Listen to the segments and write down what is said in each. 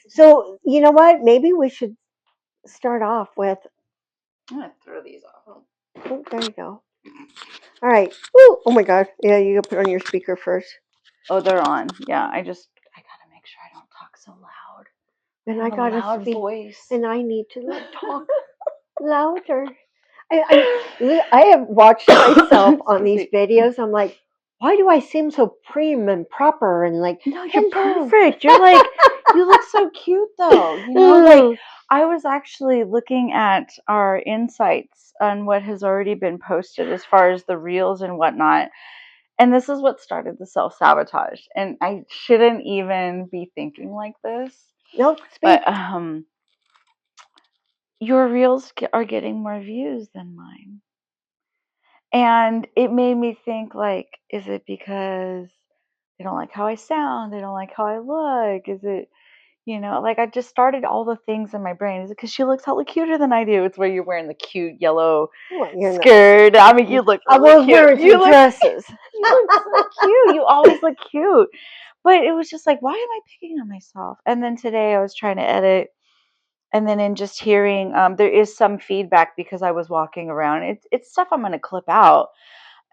So, you know what? Maybe we should start off with. I'm gonna throw these off. Oh, there you go. All right. Woo! Oh my God. Yeah, you gotta put on your speaker first. Oh, they're on. Yeah, I gotta make sure I don't talk so loud. And I I have a gotta loud speak, voice. and I need to like talk louder. I have watched myself on these videos. I'm like, why do I seem so prim and proper and like? No, you're hello? perfect. You're like, you look so cute though. You know, like I was actually looking at our insights on what has already been posted as far as the reels and whatnot. And this is what started the self-sabotage. And I shouldn't even be thinking like this. No, speak. But your reels are getting more views than mine. And it made me think, like, is it because they don't like how I sound? They don't like how I look? Is it, like I just started all the things in my brain. Is it because she looks hella cuter than I do? It's where you're wearing the cute yellow skirt. I mean, you look really I was cute. wearing some dresses. You look so cute. You always look cute. But it was just like, why am I picking on myself? And then today I was trying to edit. And then in just hearing, there is some feedback because I was walking around. It's stuff I'm going to clip out.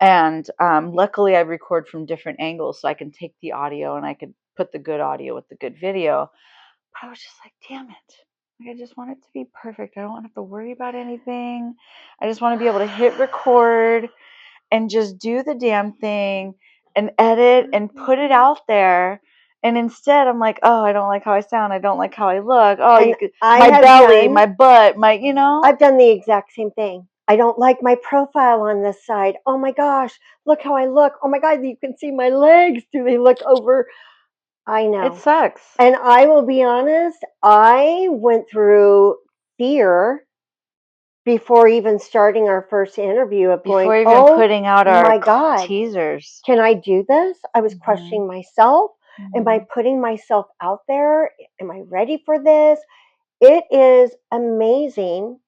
And luckily, I record from different angles so I can take the audio and I could put the good audio with the good video. But I was just like, damn it. Like, I just want it to be perfect. I don't want to have to worry about anything. I just want to be able to hit record and just do the damn thing and edit and put it out there. And instead, I'm like, oh, I don't like how I sound. I don't like how I look. Oh, my belly, my butt, I've done the exact same thing. I don't like my profile on this side. Oh my gosh, look how I look. Oh my God, you can see my legs. Do they look over? I know. It sucks. And I will be honest, I went through fear before even starting our first interview of going, before even putting out our teasers. Can I do this? I was questioning myself. Am I putting myself out there? Am I ready for this? It is amazing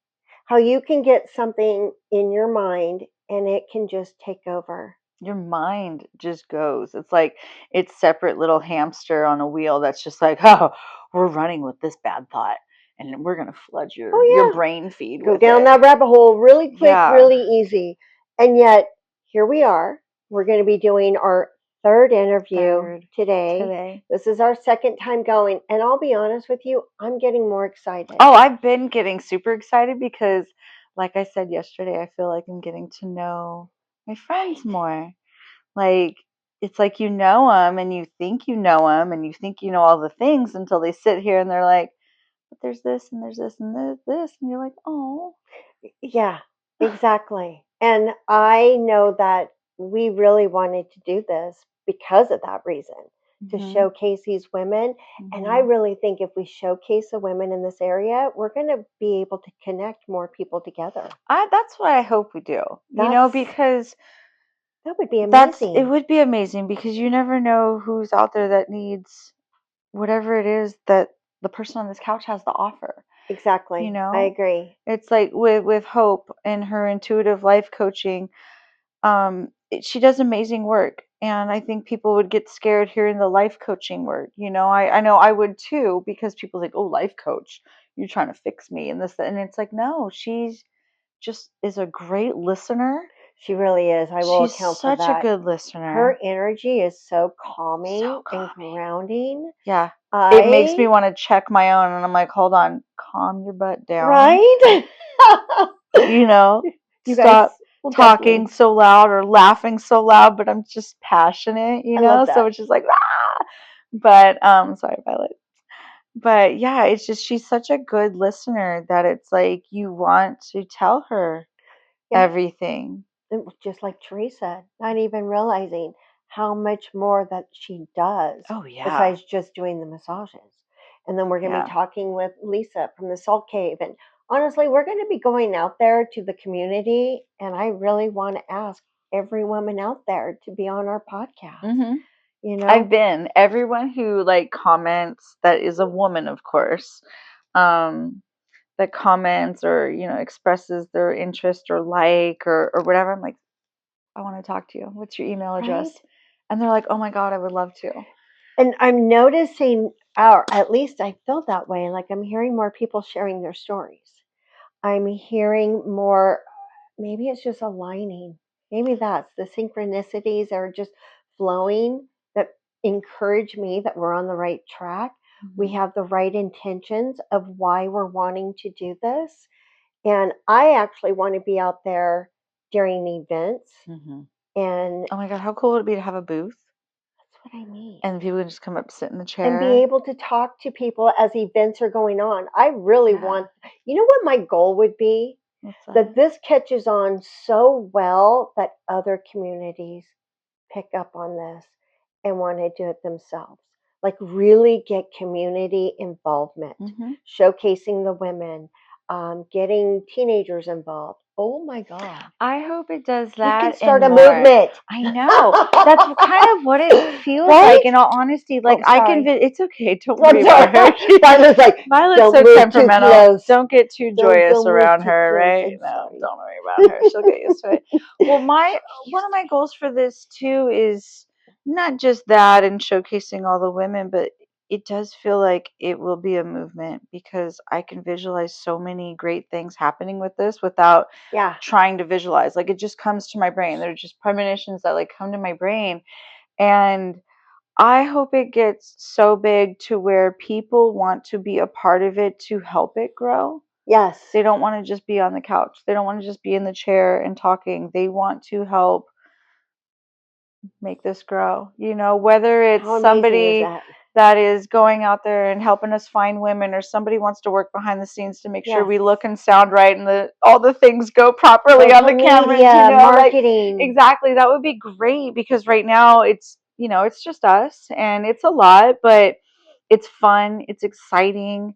how you can get something in your mind and it can just take over. Your mind just goes. It's like it's separate little hamster on a wheel that's just like, oh, we're running with this bad thought. And we're gonna flood your brain feed. Go down that rabbit hole really quick, really easy. And yet here we are. We're going to be doing our third interview today. This is our second time going. And I'll be honest with you, I'm getting more excited. Oh, I've been getting super excited because, like I said yesterday, I feel like I'm getting to know my friends more. Like, it's like you know them and you think you know them and you think you know all the things until they sit here and they're like, but there's this and there's this and there's this. And you're like, oh. Yeah, exactly. And I know that we really wanted to do this because of that reason, to showcase these women. And I really think if we showcase the women in this area, we're going to be able to connect more people together. That's what I hope we do. Because that would be amazing. It would be amazing because you never know who's out there that needs whatever it is that the person on this couch has to offer. Exactly. I agree. It's like with Hope and her intuitive life coaching, she does amazing work. And I think people would get scared hearing the life coaching word. I know I would too, because people think, oh, life coach, you're trying to fix me and this, and it's like, no, she's just is a great listener. She really is. I will account for that. She's such a good listener. Her energy is so calming and grounding. Yeah. It makes me want to check my own, and I'm like, hold on, calm your butt down. Right? You stop talking so loud or laughing so loud, but I'm just passionate, so it's just like, ah! But sorry, Violet. But yeah, it's just she's such a good listener that it's like you want to tell her everything. Just like Teresa, not even realizing how much more that she does. Oh yeah. Besides just doing the massages. And then we're going to be talking with Lisa from the Salt Cave. And honestly, we're going to be going out there to the community. And I really want to ask every woman out there to be on our podcast. I've been everyone who comments that is a woman, of course, that comments or expresses their interest or or whatever. I'm like, I want to talk to you. What's your email address? And they're like, oh my God, I would love to. And I'm noticing, or at least I feel that way, like I'm hearing more people sharing their stories. I'm hearing more, maybe it's just aligning. Maybe that's the synchronicities are just flowing that encourage me that we're on the right track. We have the right intentions of why we're wanting to do this. And I actually want to be out there during events. And oh my God, how cool would it be to have a booth? that's what I mean. And people can just come up, sit in the chair. And be able to talk to people as events are going on. I really want, you know what my goal would be? That this catches on so well that other communities pick up on this and want to do it themselves. Like really get community involvement, showcasing the women, getting teenagers involved. Oh my God. I hope it does that. We can start a more. movement. I know. That's kind of what it feels Right? like, in all honesty. Like, Oh, I can, sorry. it's okay. Don't worry I'm about her. sorry. Violet's like, Violet's don't so move too temperamental. close. Don't get too Don't- joyous don't move around too her, close. right? I'm No, sorry. don't worry about her. She'll get used to it. Well, one of my goals for this too is not just that and showcasing all the women, but it does feel like it will be a movement, because I can visualize so many great things happening with this without Yeah. trying to visualize. Like, it just comes to my brain. They're just premonitions that like come to my brain. And I hope it gets so big to where people want to be a part of it to help it grow. Yes. They don't want to just be on the couch. They don't want to just be in the chair and talking. They want to help make this grow. You know, whether it's How amazing somebody is that? that is going out there and helping us find women, or somebody wants to work behind the scenes to make sure we look and sound right and all the things go properly Social on the cameras, media, you know, marketing. like, exactly. That would be great, because right now it's, you know, it's just us and it's a lot, but it's fun, it's exciting.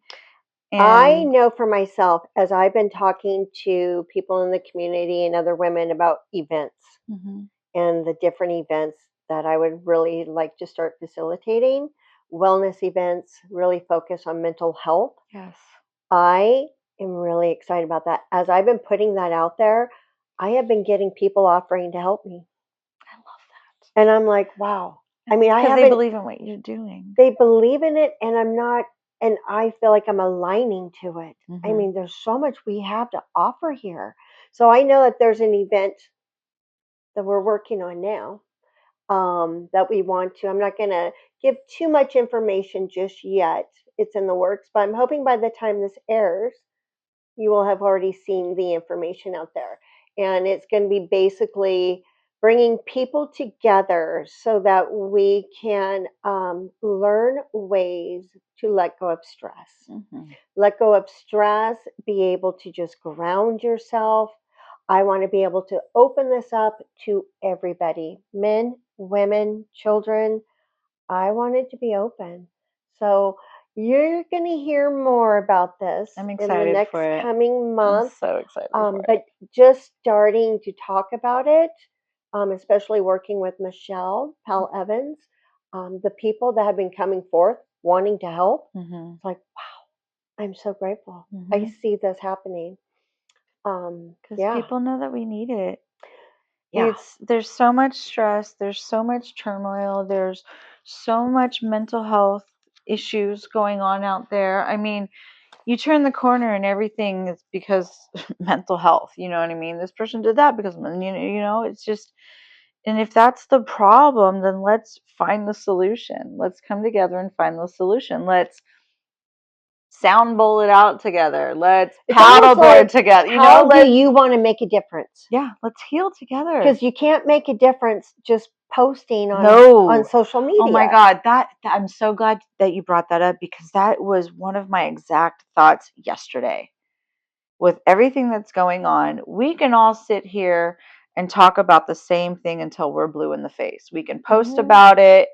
And I know for myself, as I've been talking to people in the community and other women about events and the different events that I would really like to start facilitating, wellness events, really focus on mental health. yes. I am really excited about that. As I've been putting that out there, I have been getting people offering to help me. I love that. And I'm like, wow. I mean, I Because haven't. they believe in what you're doing. They believe in it, and I'm not, and I feel like I'm aligning to it. I mean, there's so much we have to offer here. So I know that there's an event that we're working on now, that we want to. I'm not going to give too much information just yet. It's in the works, but I'm hoping by the time this airs, you will have already seen the information out there. And it's going to be basically bringing people together so that we can learn ways to let go of stress. Let go of stress, be able to just ground yourself. I want to be able to open this up to everybody, men, women, children. I want it to be open. So you're going to hear more about this I'm in the excited next for it. coming month. I'm so excited for it. But just starting to talk about it, especially working with Michelle Powell Evans, the people that have been coming forth wanting to help, it's like, wow, I'm so grateful. I see this happening. Because people know that we need it. Yeah. There's so much stress, there's so much turmoil, there's so much mental health issues going on out there. I mean, you turn the corner and everything is because mental health, you know what I mean? This person did that because, you know, it's just, and if that's the problem, then let's find the solution. Let's come together and find the solution. Let's sound bowl it out together. Let's paddleboard together. You know, how do you want to make a difference? Yeah, let's heal together. Because you can't make a difference just posting on No. social media. Oh my God, that I'm so glad that you brought that up, because that was one of my exact thoughts yesterday. With everything that's going on, we can all sit here and talk about the same thing until we're blue in the face. We can post about it,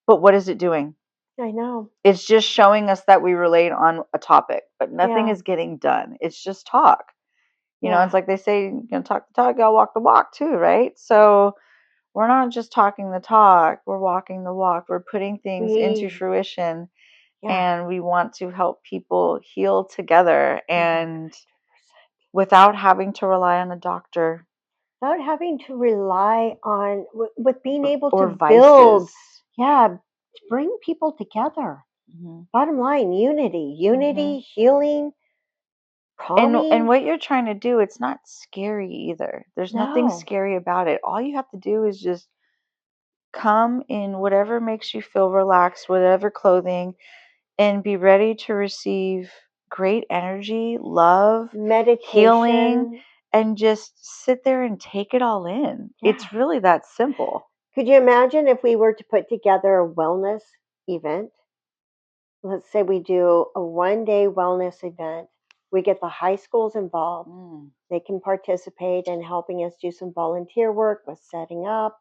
but what is it doing? I know. It's just showing us that we relate on a topic, but nothing is getting done. It's just talk. You know, it's like they say, you know, talk the talk, gotta walk the walk too, right? So we're not just talking the talk, we're walking the walk. We're putting things into fruition, and we want to help people heal together, and without having to rely on a doctor, without having to rely on with being able or to build, vices. yeah, bring people together. Mm-hmm. Bottom line, unity, healing, And calming. what you're trying to do, it's not scary either. There's nothing No, scary about it. All you have to do is just come in whatever makes you feel relaxed, whatever clothing, and be ready to receive great energy, love, healing, meditation. and just sit there and take it all in. Yeah. It's really that simple. Could you imagine if we were to put together a wellness event? Let's say we do a 1 day wellness event. We get the high schools involved. Mm. They can participate in helping us do some volunteer work with setting up,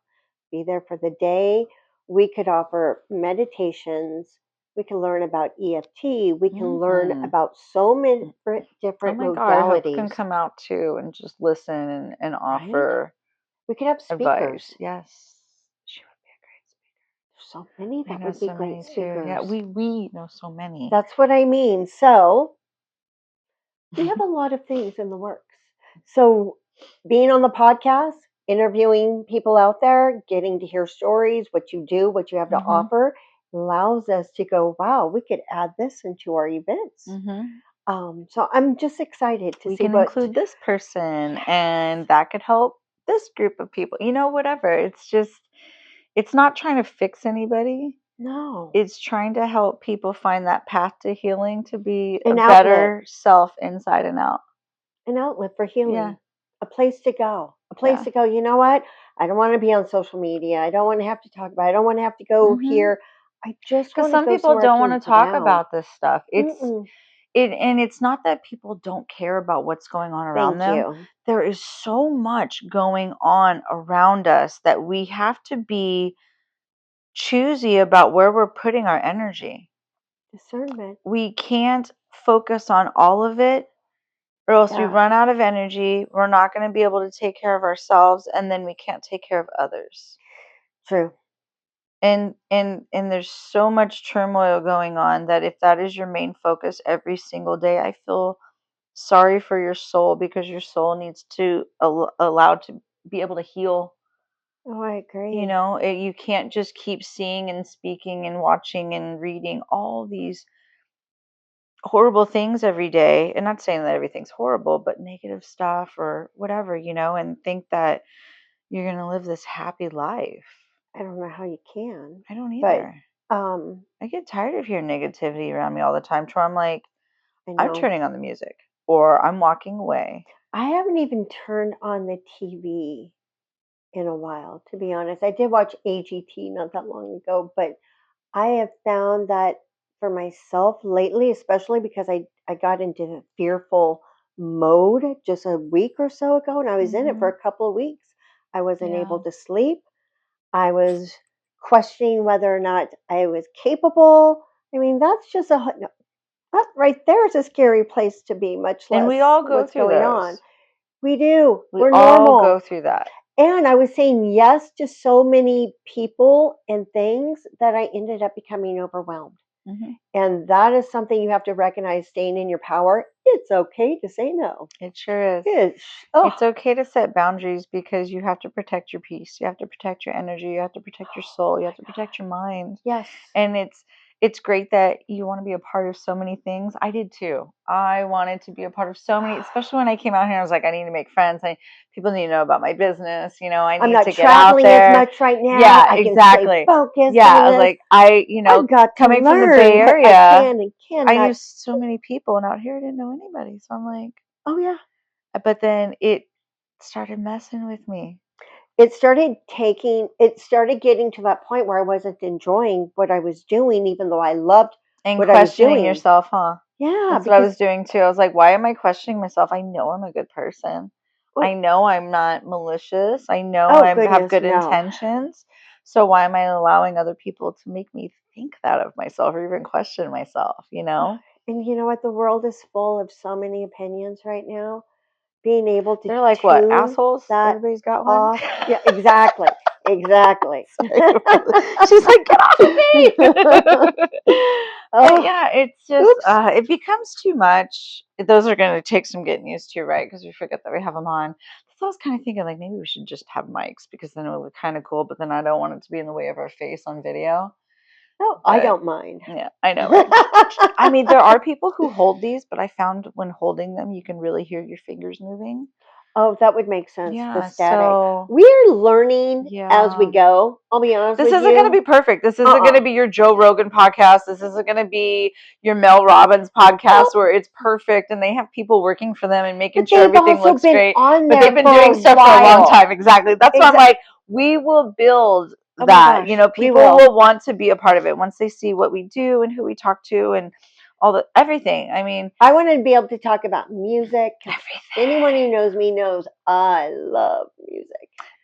be there for the day. We could offer meditations. We can learn about EFT. We can learn Hmm. about so many Oh different my God, I hope you can modalities, come out too and just listen and right? offer We could have speakers. advice. Yes. She would be a great There's so many speaker. I that know would be so great many too. Yeah, speakers. we know so many. That's what I mean. So we have a lot of things in the works. So, being on the podcast, interviewing people out there, getting to hear stories, what you do, what you have to Mm-hmm. offer, allows us to go, wow, we could add this into our events. Mm-hmm. So, I'm just excited to We see can what. include this person Yes. and that could help this group of people. Whatever. It's just, it's not trying to fix anybody. No, It's trying to help people find that path to healing to be a an outlet, better self inside and out. an outlet for Yeah. healing, a place to go, a place Yeah. to go. You know what? I don't want to be on social media. I don't want to have to talk about it. I don't want to have to go Mm-hmm. here. I just Because want to some go people somewhere I don't want can to talk ground. about this stuff. Mm-mm. And it's not that people don't care about what's going on around Thank them. you. There is so much going on around us that we have to be choosy about where we're putting our energy. Discernment. We can't focus on all of it, or else we Yeah, run out of energy. We're not going to be able to take care of ourselves, and then we can't take care of others. true. And there's so much turmoil going on that if that is your main focus every single day, I feel sorry for your soul, because your soul needs to allow to be able to heal. Oh, I agree. You can't just keep seeing and speaking and watching and reading all these horrible things every day, and not saying that everything's horrible, but negative stuff or whatever, and think that you're going to live this happy life. I don't know how you can, I don't but either. um, I get tired of hearing negativity around me all the time, so I'm like, I I'm know turning on the music or I'm walking away. I haven't even turned on the TV in a while, to be honest. I did watch AGT not that long ago, but I have found that for myself lately, especially because I got into the fearful mode just a week or so ago, and I was in it for Hmm. a couple of weeks. I wasn't able Yeah. to sleep. I was questioning whether or not I was capable. I mean, that's just that right there is a scary place to be, much And we less all go what's through going on. those. We do. We We're all go normal. through that. And I was saying yes to so many people and things that I ended up becoming overwhelmed. Hmm. And that is something you have to recognize, staying in your power. It's okay to say no. It sure is. It's, oh, It's okay to set boundaries because you have to protect your peace. You have to protect your energy. You have to protect your soul. You have to protect your mind. yes. And it's great that you want to be a part of so many things. I did too. I wanted to be a part of so many, especially when I came out here. I was like, I need to make friends. People need to know about my business. I I'm need not to get out traveling as there. much right now. Yeah, I can stay exactly. focused Yeah, on I was this. like, I've got to coming from the Bay learn what I Area, can and I knew cannot. so many people, and out here I didn't know anybody. So I'm like, Oh, yeah. but then it started messing with me It started getting to that point where I wasn't enjoying what I was doing, even though I loved and what I was questioning doing. yourself, huh? Yeah, That's what I because was doing too. I was like, why am I questioning myself? I know I'm a good person. I know I'm not malicious. I know oh I have goodness, good no. intentions. So why am I allowing other people to make me think that of myself or even question myself, And you know what? The world is full of so many opinions right now. Being able to They're like, what, tune assholes? that Everybody's got one? off. Yeah, exactly. Exactly. Sorry. She's like, get off of me. But Oh, yeah, it's just, oops. it becomes too much. Those are going to take some getting used to, right? Because we forget that we have them on. That's So I was kind of thinking like maybe we should just have mics because then it would look kind of cool, but then I don't want it to be in the way of our face on video. No, I But don't mind. yeah, I know, right? I mean, there are people who hold these, but I found when holding them, you can really hear your fingers moving. Oh, that would make sense. The Yeah, static. so We're learning as we yeah. go. I'll be honest This with isn't going to you. be perfect. This isn't going to be your Joe Rogan podcast. This isn't going to be your Mel Robbins podcast Well, where it's perfect and they have people working for them and making but sure they've everything also looks been great. on But they've there been for a doing stuff for a long while. time. Exactly. That's why I'm like, we will build Oh my that. gosh, we People will. will want to be a part of it once they see what we do and who we talk to and everything. I mean, I want to be able to talk about music because anyone who everything. knows me knows I love music.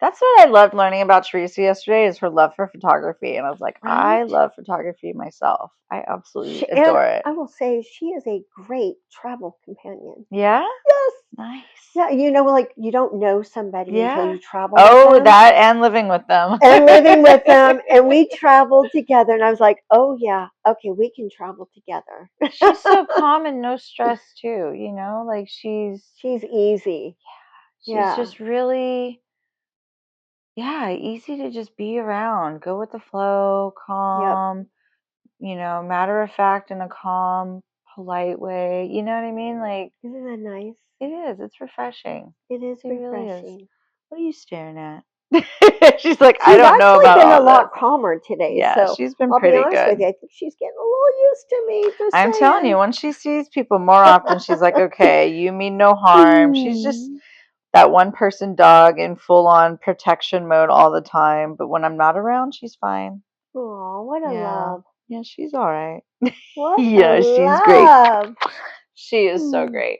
That's what I loved learning about Teresa yesterday is her love for photography. And I was like, I Right? love photography myself. I absolutely And adore it. I will say she is a great travel companion. Yeah? Yes. Nice. Yeah, like you don't know somebody until Yeah. you travel with Oh, them. that and living with them. And living with them, and we traveled together, and I was like, oh yeah, okay, we can travel together. She's so calm and no stress too, like She's easy. she's Yeah. just really, yeah, easy to just be around. Go with the flow, Yep. calm, matter of fact in a calm, polite way. You know what I mean? Like Isn't that nice? it is. It's refreshing. It is It really is. refreshing. What are you staring at? She's like, I She's don't know actually about been a all this. lot calmer today, Yeah, so she's been I'll be pretty honest with good. you. I think she's getting a little used to me. Just I'm telling you, saying. when she sees people more often, she's like, okay, you mean no harm. She's just Hmm. that one person dog in full on protection mode all the time. But when I'm not around, she's fine. Oh, what a Yeah. love! Yeah, she's all right. What a Yeah, she's great. love! She is so Hmm. great.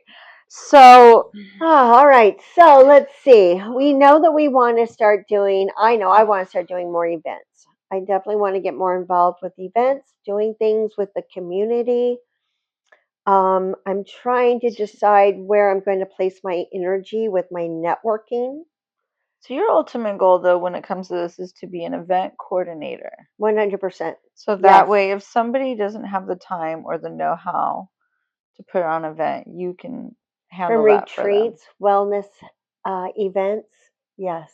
So, Oh, all right. So let's see. We know that we want to start doing, I know I want to start doing more events. I definitely want to get more involved with events, doing things with the community. I'm trying to decide where I'm going to place my energy with my networking. so your ultimate goal, though, when it comes to this, is to be an event coordinator. 100%. So that Yes. way, if somebody doesn't have the time or the know-how to put on an event, you can From handle that for them. retreats, wellness events, yes.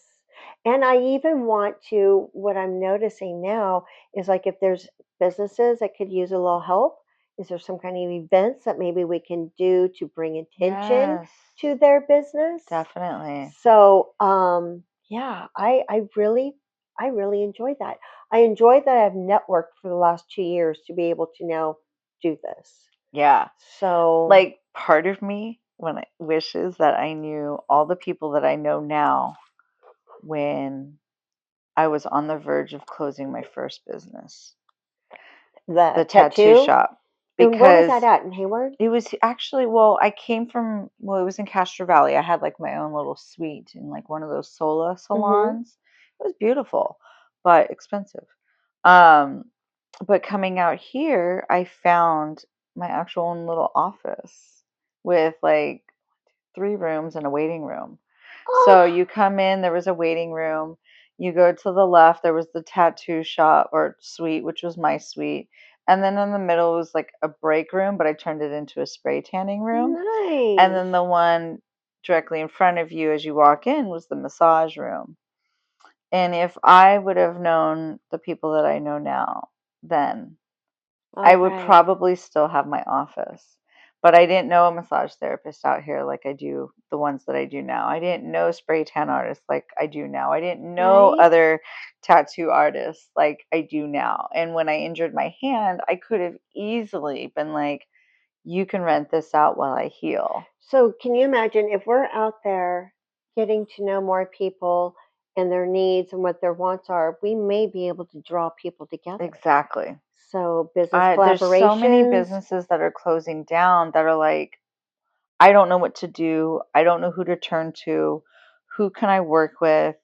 And I even want to, what I'm noticing now is like if there's businesses that could use a little help, is there some kind of events that maybe we can do to bring attention Yes, to their business? definitely. So, yeah, I really enjoy that. I enjoy that I've networked for the last 2 years to be able to now do this. Yeah. So, Like part of me when I wishes that I knew all the people that I know now when I was on the verge of closing my first business, the the tattoo tattoo. shop, And where was that because at in Hayward? it was actually, well, I came from, well, it was in Castro Valley. I had like my own little suite in like one of those Sola Mhm. salons. It was beautiful, but expensive. Um, but coming out here, I found my actual own little office with like 3 rooms and a waiting room. Oh, So you come in, there was a waiting room. You go to the left, there was the tattoo shop or suite, which was my suite. And then in the middle was like a break room, but I turned it into a spray tanning room. And then nice. the one directly in front of you as you walk in was the massage room. And if I would have known the people that I know now, then I All would right. probably still have my office. But I didn't know a massage therapist out here like I do the ones that I do now. I didn't know spray tan artists like I do now. I didn't know Right? other tattoo artists like I do now. And when I injured my hand, I could have easily been like, you can rent this out while I heal. So, can you imagine if we're out there getting to know more people and their needs and what their wants are, we may be able to draw people together. Exactly. So, business There's so many collaborations, businesses that are closing down that are like, I don't know what to do. I don't know who to turn to. Who can I work with?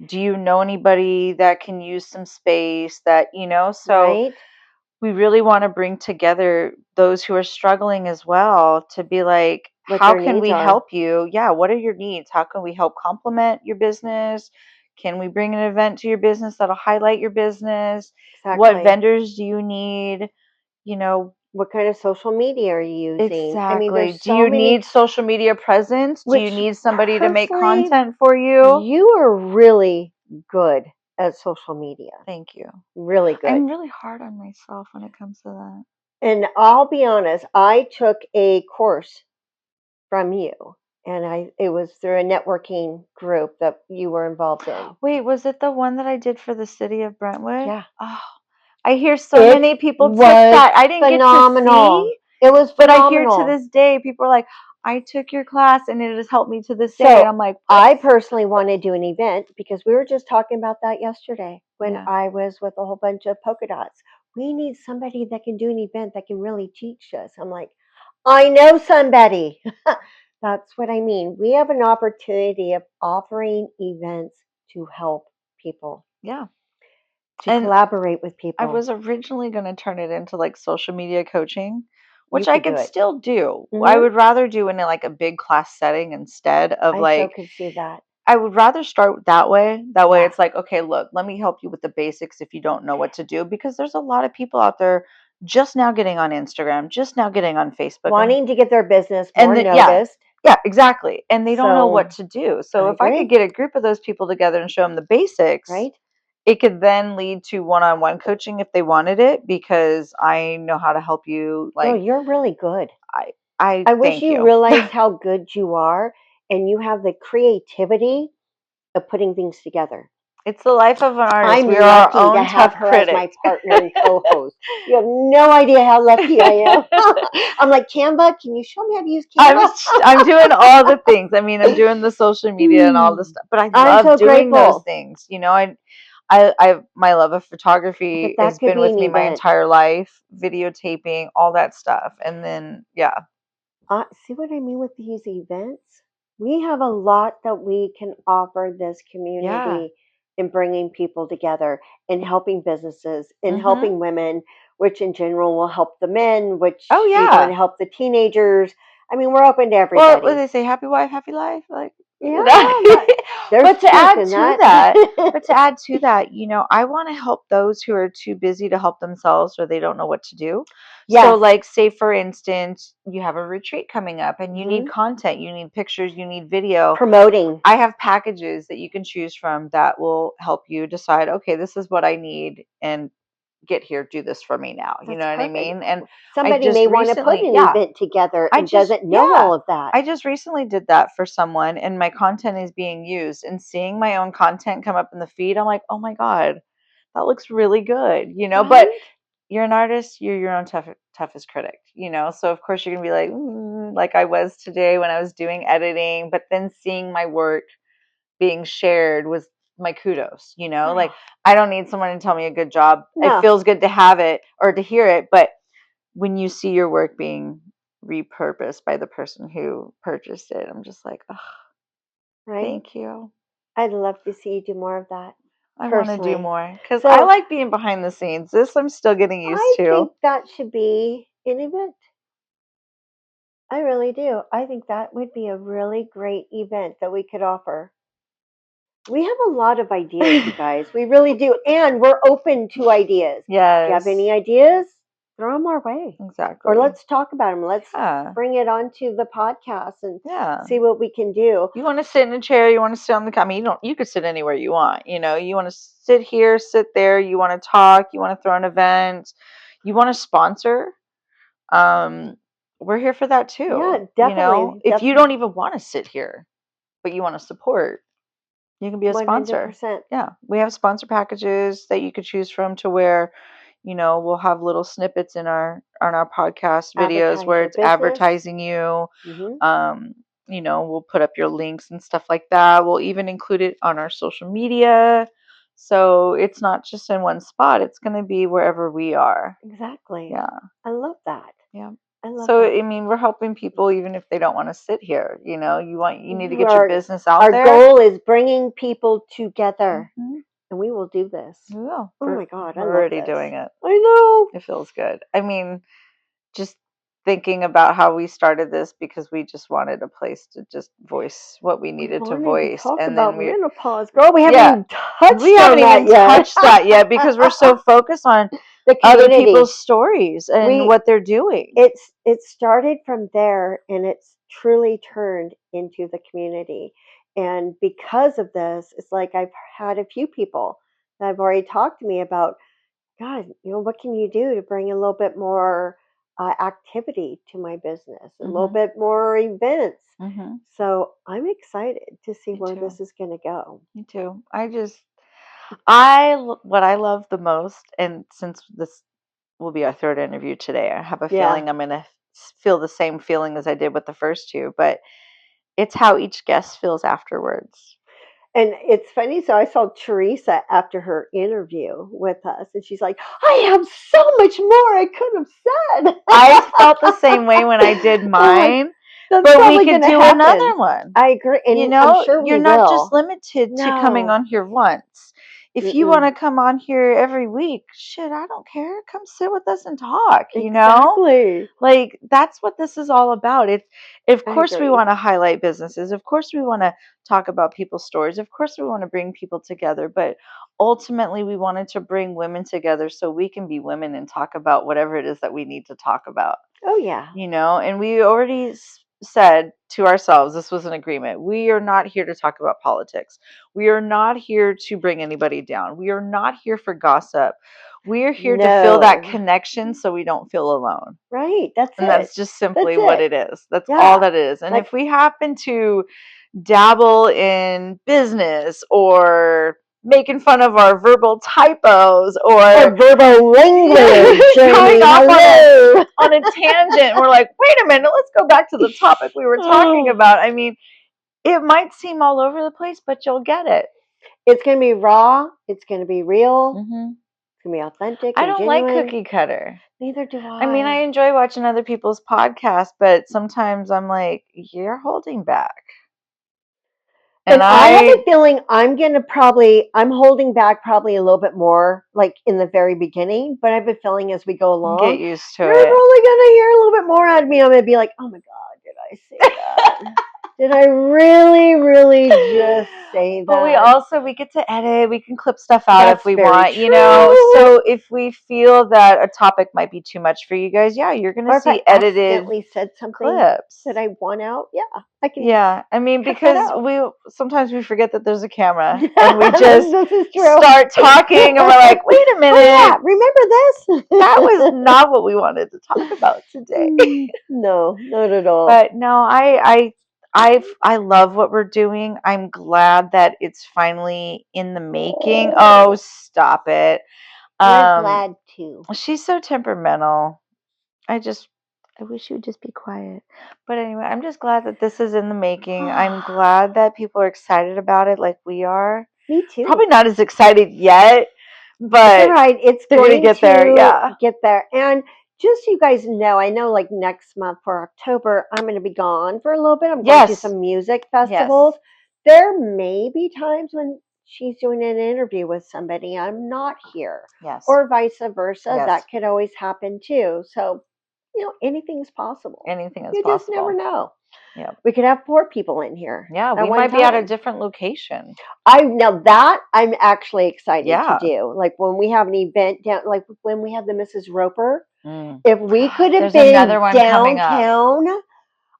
Do you know anybody that can use some space so right? we really want to bring together those who are struggling as well to be like, What how their can needs we are. help you? Yeah, what are your needs? How can we help complement your business? Can we bring an event to your business that'll highlight your business? What Exactly. vendors do you need? What kind of social media are you using? I mean, Exactly. there's Do so you many, need social media presence? Do you which need somebody to make personally, content for you? you are really good at social media. Thank you. Really good. I'm really hard on myself when it comes to that. And I'll be honest, I took a course from you, and it was through a networking group that you were involved in. Wait, was it the one that I did for the city of Brentwood? Yeah. Oh, I hear so It many people took was that. I didn't get to phenomenal. see, It was but I hear to phenomenal. this day people are like, I took your class and it has helped me to this day. So And I'm like, what? I personally want to do an event because we were just talking about that yesterday when Yeah. I was with a whole bunch of polka dots. We need somebody that can do an event that can really teach us. I'm like, I know somebody. That's what I mean. We have an opportunity of offering events to help people, Yeah. to And collaborate with I people. was originally going to turn it into like social media coaching, You which I could do could it. still do. I Hmm. would rather do in like a big class setting instead of I so like, could see that. I would rather start that way. That way Yeah. it's like, okay, look, let me help you with the basics if you don't know what to do, because there's a lot of people out there just now getting on Instagram, just now getting on Facebook, Wanting to get their business and more then yeah, noticed. yeah, exactly. And they don't know what So to do. So I if I could agree. get a group of those people together and show them the basics, Right? it could then lead to one-on-one coaching if they wanted it, because I know how to help you. Girl, Like you're really good. I I wish thank you you. realized how good you are and you have the creativity of putting things together. It's the life of an artist. I'm We are our lucky to own have tough her as critic. my partner and co-host. You have no idea how lucky I am. I'm like, Canva, can you show me how to use Canva? I'm doing all the things. I mean, I'm doing the social media and all this stuff, but I I'm love so doing those grateful. things. You know, my love of photography But that has could been be with an me my event. entire life, videotaping, all that stuff. And then, yeah. See what I mean with these events? We have a lot that we can offer this Yeah. community in bringing people together and helping businesses and Mhm. helping women, which in general will help the men, Oh which we want to yeah. help the teenagers. I mean, we're open to Well, what do everybody. they say? Happy wife, happy life. Like, Yeah, you know. there's But to truth add in to that. that, I want to help those who are too busy to help themselves or they don't know what to do. So, Yes. like, say for instance, you have a retreat coming up and you need Hmm. content, you need pictures, you need video. Promoting. I have packages that you can choose from that will help you decide, okay, this is what I need, and get here, do this for me now. You That's know what I perfect. mean? And I Somebody just may want to put recently, an yeah, event together I and just, doesn't know yeah, all of that. I just recently did that for someone, and my content is being used. And seeing my own content come up in the feed, I'm like, oh my God, that looks really good, you know? But Right? you're an artist, you're your own toughest critic, you know? So, of course, you're going to be like, like I was today when I was doing editing, but then seeing my work being shared was my kudos, you know? Like, I don't need someone to tell me a good job. It No. feels good to have it or to hear it, but when you see your work being repurposed by the person who purchased it, I'm just like, oh, Right? thank you. I'd love to see you do more of that I want to do personally. more because I So like being behind the scenes. This I'm still getting used I to. think that should be an event. I really do. I think that would be a really great event that we could offer. We have a lot of ideas, you guys. We really do. And we're open to ideas. If you have Yes, any ideas, throw them our way. Or exactly. let's talk about them. Let's Yeah, bring it onto the podcast and yeah. see what we can do. You want to sit in a chair, you want to sit on the, I mean, you could sit anywhere you want, you know, you want to sit here, sit there, you want to talk, you want to throw an event, you want to sponsor. Um, we're here for that too. Yeah, You know, definitely. if you don't even want to sit here, but you want to support, you can be a sponsor. 100%. Yeah, we have sponsor packages that you could choose from to where, we'll have little snippets in our on our podcast videos Advertise where your it's business. advertising you. Hmm. Um, we'll put up your links and stuff like that. We'll even include it on our social media. So it's not just in one spot. It's going to be wherever we are. Exactly. Yeah. I love that. Yeah. I love So that. I mean, we're helping people even if they don't want to sit here. You need to get your Our, business out our there. goal is bringing people together, Hmm. and we will do this. We will. Oh my God, I We're love already this. doing it. I know. It feels good. I mean, just thinking about how we started this because we just wanted a place to just voice what we We needed to wanted to voice, talk and then about menopause. Girl, we haven't yeah, even we touched on haven't even that yet. touched that yet because we're so focused on the other community. people's stories and what they're doing. It started from there, and it's truly turned into the community. And because of this, it's like I've had a few people that have already talked to me about, God, what can you do to bring a little bit more activity to my business, a little bit more events. So I'm excited to see where this is going to go. Me too. What I love the most, and since this will be our third interview today, I have a feeling I'm going to feel the same feeling as I did with the first two, but it's how each guest feels afterwards. And it's funny. So I saw Teresa after her interview with us, and she's like, I have so much more I could have said. I felt the same way when I did mine. That's but probably we could do happen. Another one. I agree. And I'm sure you're not just limited to coming No. on here once. If you want to come on here every week, shit, I don't care. Come sit with us and talk, Exactly. Like, that's what this is all about. Of course we want to highlight businesses. Of course we want to talk about people's stories. Of course we want to bring people together. But ultimately, we wanted to bring women together so we can be women and talk about whatever it is that we need to talk about. Oh, yeah. And we already said to ourselves, this was an agreement. We are not here to talk about politics. We are not here to bring anybody down. We are not here for gossip. We are here to feel that connection so we don't feel alone. Right. That's just simply what it is. That's all that it is. And if we happen to dabble in business or making fun of our verbal typos or verbal language, going off on a tangent, we're like, wait a minute, let's go back to the topic we were talking about. I mean, it might seem all over the place, but you'll get it. It's going to be raw. It's going to be real. It's going to be authentic. I don't like cookie cutter. Neither do I. I mean, I enjoy watching other people's podcasts, but sometimes I'm like, you're holding back. And I have a feeling I'm holding back probably a little bit more, like in the very beginning, but I have a feeling as we go along, get used to you're probably going to hear a little bit more out of me. I'm going to be like, oh my God, did I say that? Did I really, really just say that? But we get to edit. We can clip stuff out if we want, So if we feel that a topic might be too much for you guys, you're going to see edited accidentally said something clips that I want out. Yeah, I can. Yeah, I mean, because sometimes we forget that there's a camera and we just start talking and we're like, wait a minute. Oh, yeah, remember this? That was not what we wanted to talk about today. No, not at all. But no, I love what we're doing. I'm glad that it's finally in the making. Oh, stop it. We're glad too. She's so temperamental. I wish you would just be quiet. But anyway, I'm just glad that this is in the making. I'm glad that people are excited about it like we are. Me too. Probably not as excited yet, but it's all right. It's going to get there. Yeah. Get there. And just so you guys know, I know like next month for October, I'm going to be gone for a little bit. I'm going to some music festivals. Yes. There may be times when she's doing an interview with somebody, I'm not here. Yes. Or vice versa. Yes. That could always happen too. So, anything's possible. Anything is possible. You just never know. Yeah. We could have 4 people in here. Yeah, we might be at a different location. Now that I'm actually excited to do. Like when we have an event down, like when we have the Mrs. Roper, if we could have been another one downtown,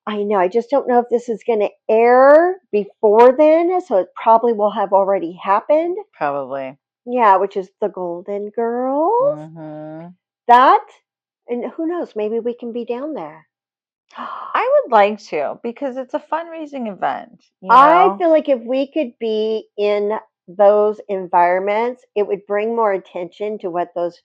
I know. I just don't know if this is going to air before then, so it probably will have already happened. Probably. Yeah, which is the Golden Girls. That, and who knows? Maybe we can be down there. I would like to because it's a fundraising event. I feel like if we could be in those environments, it would bring more attention to what those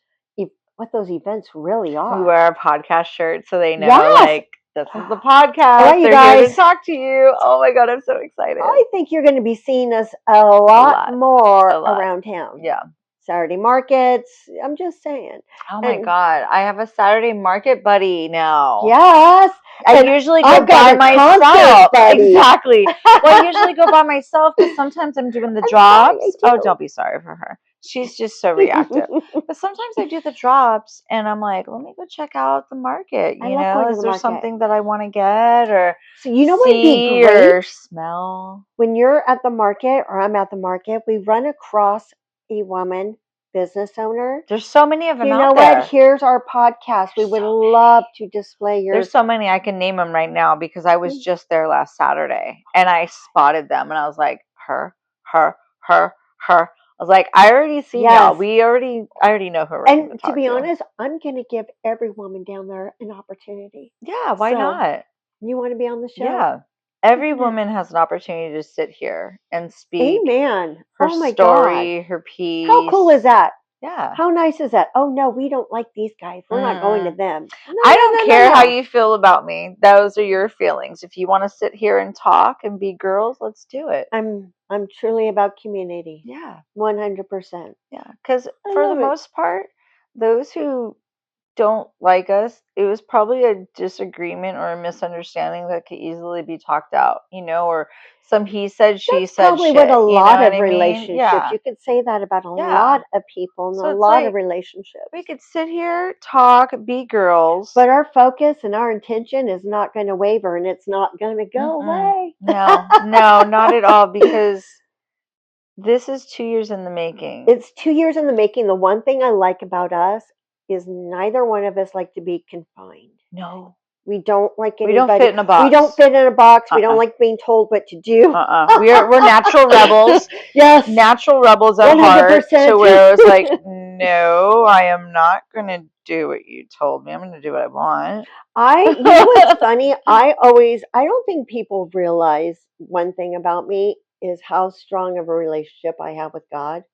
events really are. We wear our podcast shirts so they know, like, this is the podcast. Right, They're guys. here to talk to you. Oh my God, I'm so excited. I think you're going to be seeing us a lot more around town. Yeah. Saturday markets. I'm just saying. Oh my God. I have a Saturday market buddy now. Yes. I usually go by myself. Exactly. Well, I usually go by myself because sometimes I'm doing the drops. Oh, don't be sorry for her. She's just so reactive. But sometimes I do the drops and I'm like, let me go check out the market. Is there something that I want to get or so what would be great? Or smell? When you're at the market or I'm at the market, we run across a woman business owner, There's so many of them you out know there. what? Here's our podcast. We There's would so love to display your. There's so many. I can name them right now because I was just there last Saturday and I spotted them and I was like, her, her, her, her. I was like, I already seen y'all. Yes. I already know who we're going to And to talk be to. honest, I'm going to give every woman down there an opportunity. Yeah, why So, not? you want to be on the show? Yeah. Every woman has an opportunity to sit here and speak Amen. her Oh my story, God. her piece. How cool is that? Yeah. How nice is that? Oh no, we don't like these guys. We're not going to them. No, I no, don't no, care no, how no. you feel about me. Those are your feelings. If you want to sit here and talk and be girls, let's do it. I'm truly about community. Yeah. 100%. Yeah. Because I for the love it. most part, those who don't like us, it was probably a disagreement or a misunderstanding that could easily be talked out, or some he said, she That's said probably shit. what a You know lot what of I mean? relationships. Yeah. You could say that about a Yeah. lot of people and So a it's lot like of relationships. we could sit here, talk, be girls. But our focus and our intention is not going to waver and it's not going to go away. No, not at all, because this is 2 years in the making. It's 2 years in the making. The one thing I like about us is neither one of us like to be confined. No. We don't like anybody. We don't fit in a box. We don't fit in a box. We don't like being told what to do. We're natural rebels. Yes. Natural rebels at 100%. Heart. To where it's like, no, I am not going to do what you told me. I'm going to do what I want. You know what's funny? I don't think people realize one thing about me is how strong of a relationship I have with God.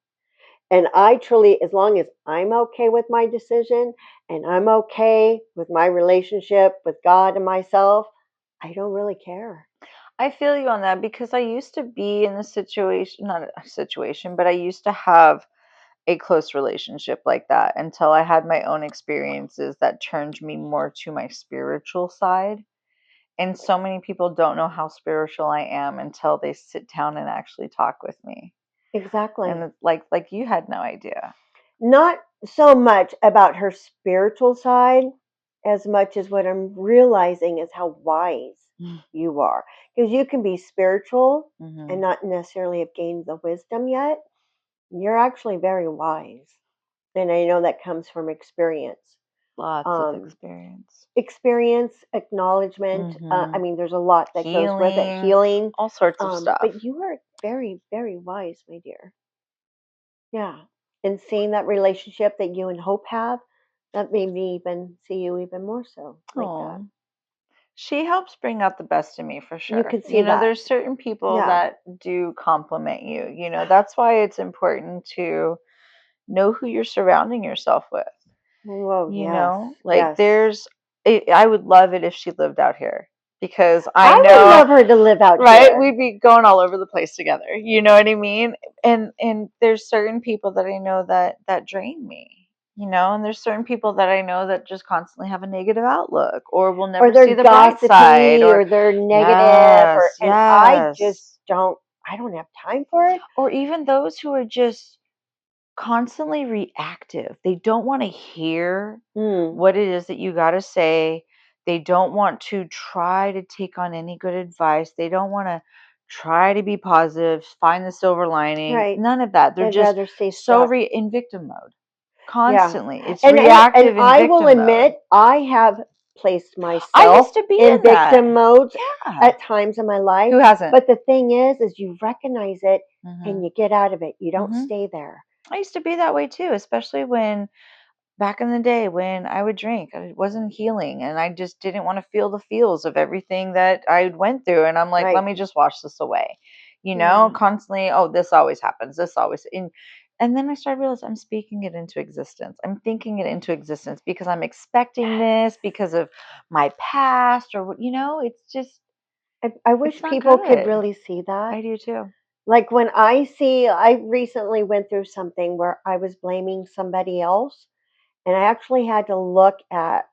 And I truly, as long as I'm okay with my decision and I'm okay with my relationship with God and myself, I don't really care. I feel you on that, because I used to be in a situation, not a situation, but I used to have a close relationship like that until I had my own experiences that turned me more to my spiritual side. And so many people don't know how spiritual I am until they sit down and actually talk with me. Exactly. And it's like you had no idea. Not so much about her spiritual side as much as what I'm realizing is how wise you are. Because you can be spiritual and not necessarily have gained the wisdom yet. You're actually very wise. And I know that comes from experience. Lots of experience. Experience, acknowledgement. I mean, there's a lot that goes with it. Healing. All sorts of stuff. But you are very, very wise, my dear. Yeah. And seeing that relationship that you and Hope have, that made me even see you even more so like that. She helps bring out the best in me, for sure. You could see that. There's certain people that do compliment you. That's why it's important to know who you're surrounding yourself with. Whoa, I would love it if she lived out here, because I know would love her to live out here. We'd be going all over the place together. You know what I mean? And there's certain people that I know that drain me. And there's certain people that I know that just constantly have a negative outlook, or will never see the bright side, or they're negative, and I just don't have time for it. Or even those who are just constantly reactive. They don't want to hear what it is that you got to say. They don't want to try to take on any good advice. They don't want to try to be positive, find the silver lining. Right. None of that. They're just so in victim mode. Constantly. Yeah. It's reactive and I will admit, I have placed myself in victim mode at times in my life. Who hasn't? But the thing is you recognize it and you get out of it. You don't stay there. I used to be that way too, especially when back in the day when I would drink. I wasn't healing, and I just didn't want to feel the feels of everything that I went through. And I'm like, let me just wash this away. Constantly, oh, this always happens. This always and then I started realizing I'm speaking it into existence. I'm thinking it into existence because I'm expecting this because of my past, or it's just. I wish people could really see that. I do too. Like when I recently went through something where I was blaming somebody else, and I actually had to look at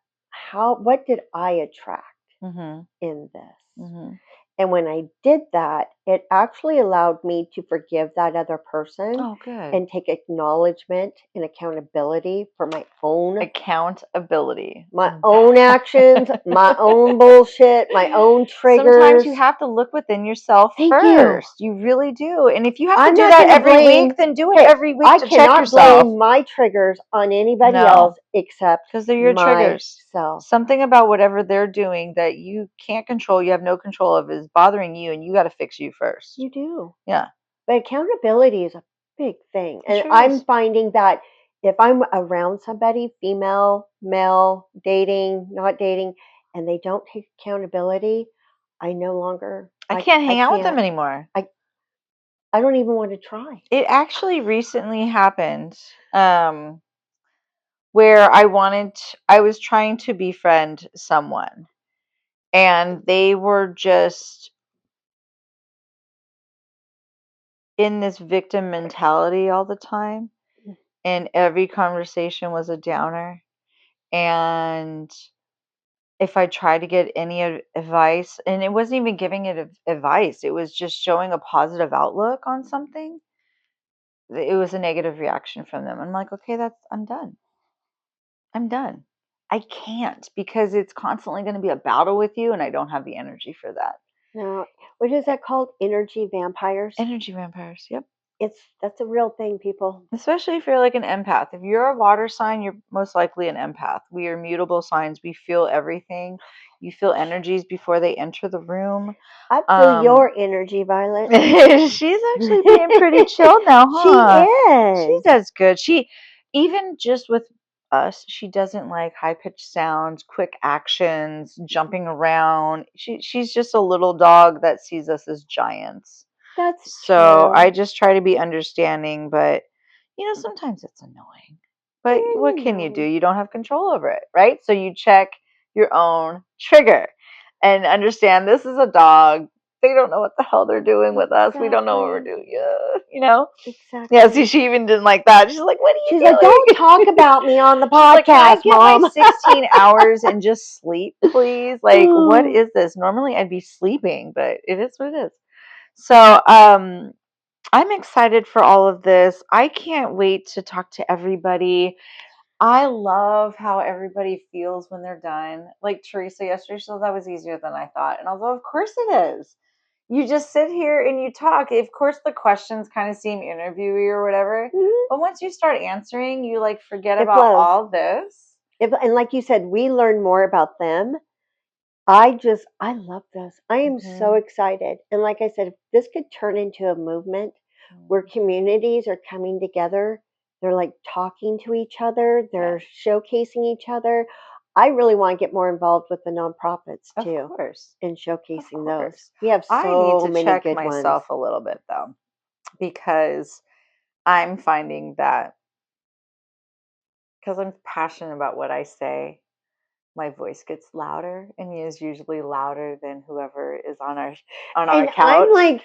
what did I attract in this? And when I did that, it actually allowed me to forgive that other person Oh, good. and take acknowledgement and accountability for my own Accountability. actions, my own bullshit, my own triggers. Sometimes you have to look within yourself first. You really do. And if you have to do that every week, then do it every week to check yourself. I cannot blame my triggers on anybody else except because they're your triggers. myself. Something about whatever they're doing that you can't control, you have no control of, is bothering you, and you got to fix you first. You do. Yeah. But accountability is a big thing. And sure I'm is. finding that if I'm around somebody, female, male, dating, not dating, and they don't take accountability, I no longer I can't hang out with them anymore. I don't even want to try. It actually recently happened where I was trying to befriend someone, and they were just in this victim mentality all the time, and every conversation was a downer. And if I tried to get any advice, and it wasn't even giving it advice, it was just showing a positive outlook on something, it was a negative reaction from them. I'm like, okay, I'm done. I'm done. I can't, because it's constantly going to be a battle with you, and I don't have the energy for that. No, what is that called? Energy vampires? Energy vampires, yep. That's a real thing, people. Especially if you're like an empath. If you're a water sign, you're most likely an empath. We are mutable signs. We feel everything. You feel energies before they enter the room. I feel your energy, Violet. She's actually being pretty chill now, huh? She is. She does good. She, even just with us, she doesn't like high-pitched sounds, quick actions, jumping around. She's just a little dog that sees us as giants. That's so true. I just try to be understanding, but sometimes it's annoying. But what can you do? You don't have control over it, right? So you check your own trigger and understand this is a dog. They don't know what the hell they're doing with us. We don't know what we're doing. Yeah, Exactly. Yeah, see, she even didn't like that. She's like, what are you doing? She's like, don't talk about me on the podcast, like, can I get Mom? my 16 hours and just sleep, please? Like, what is this? Normally I'd be sleeping, but it is what it is. So, I'm excited for all of this. I can't wait to talk to everybody. I love how everybody feels when they're done. Like Teresa yesterday, she said that was easier than I thought. And I was like, of course it is. You just sit here and you talk. Of course, the questions kind of seem interviewy or whatever. Mm-hmm. But once you start answering, you like forget about all this. And like you said, we learn more about them. I love this. I am so excited. And like I said, if this could turn into a movement where communities are coming together, they're like talking to each other, they're showcasing each other. I really want to get more involved with the nonprofits too. Of course. And showcasing those. We have so many good ones. I need to check myself a little bit though, because I'm finding that because I'm passionate about what I say, my voice gets louder, and is usually louder than whoever is on our couch.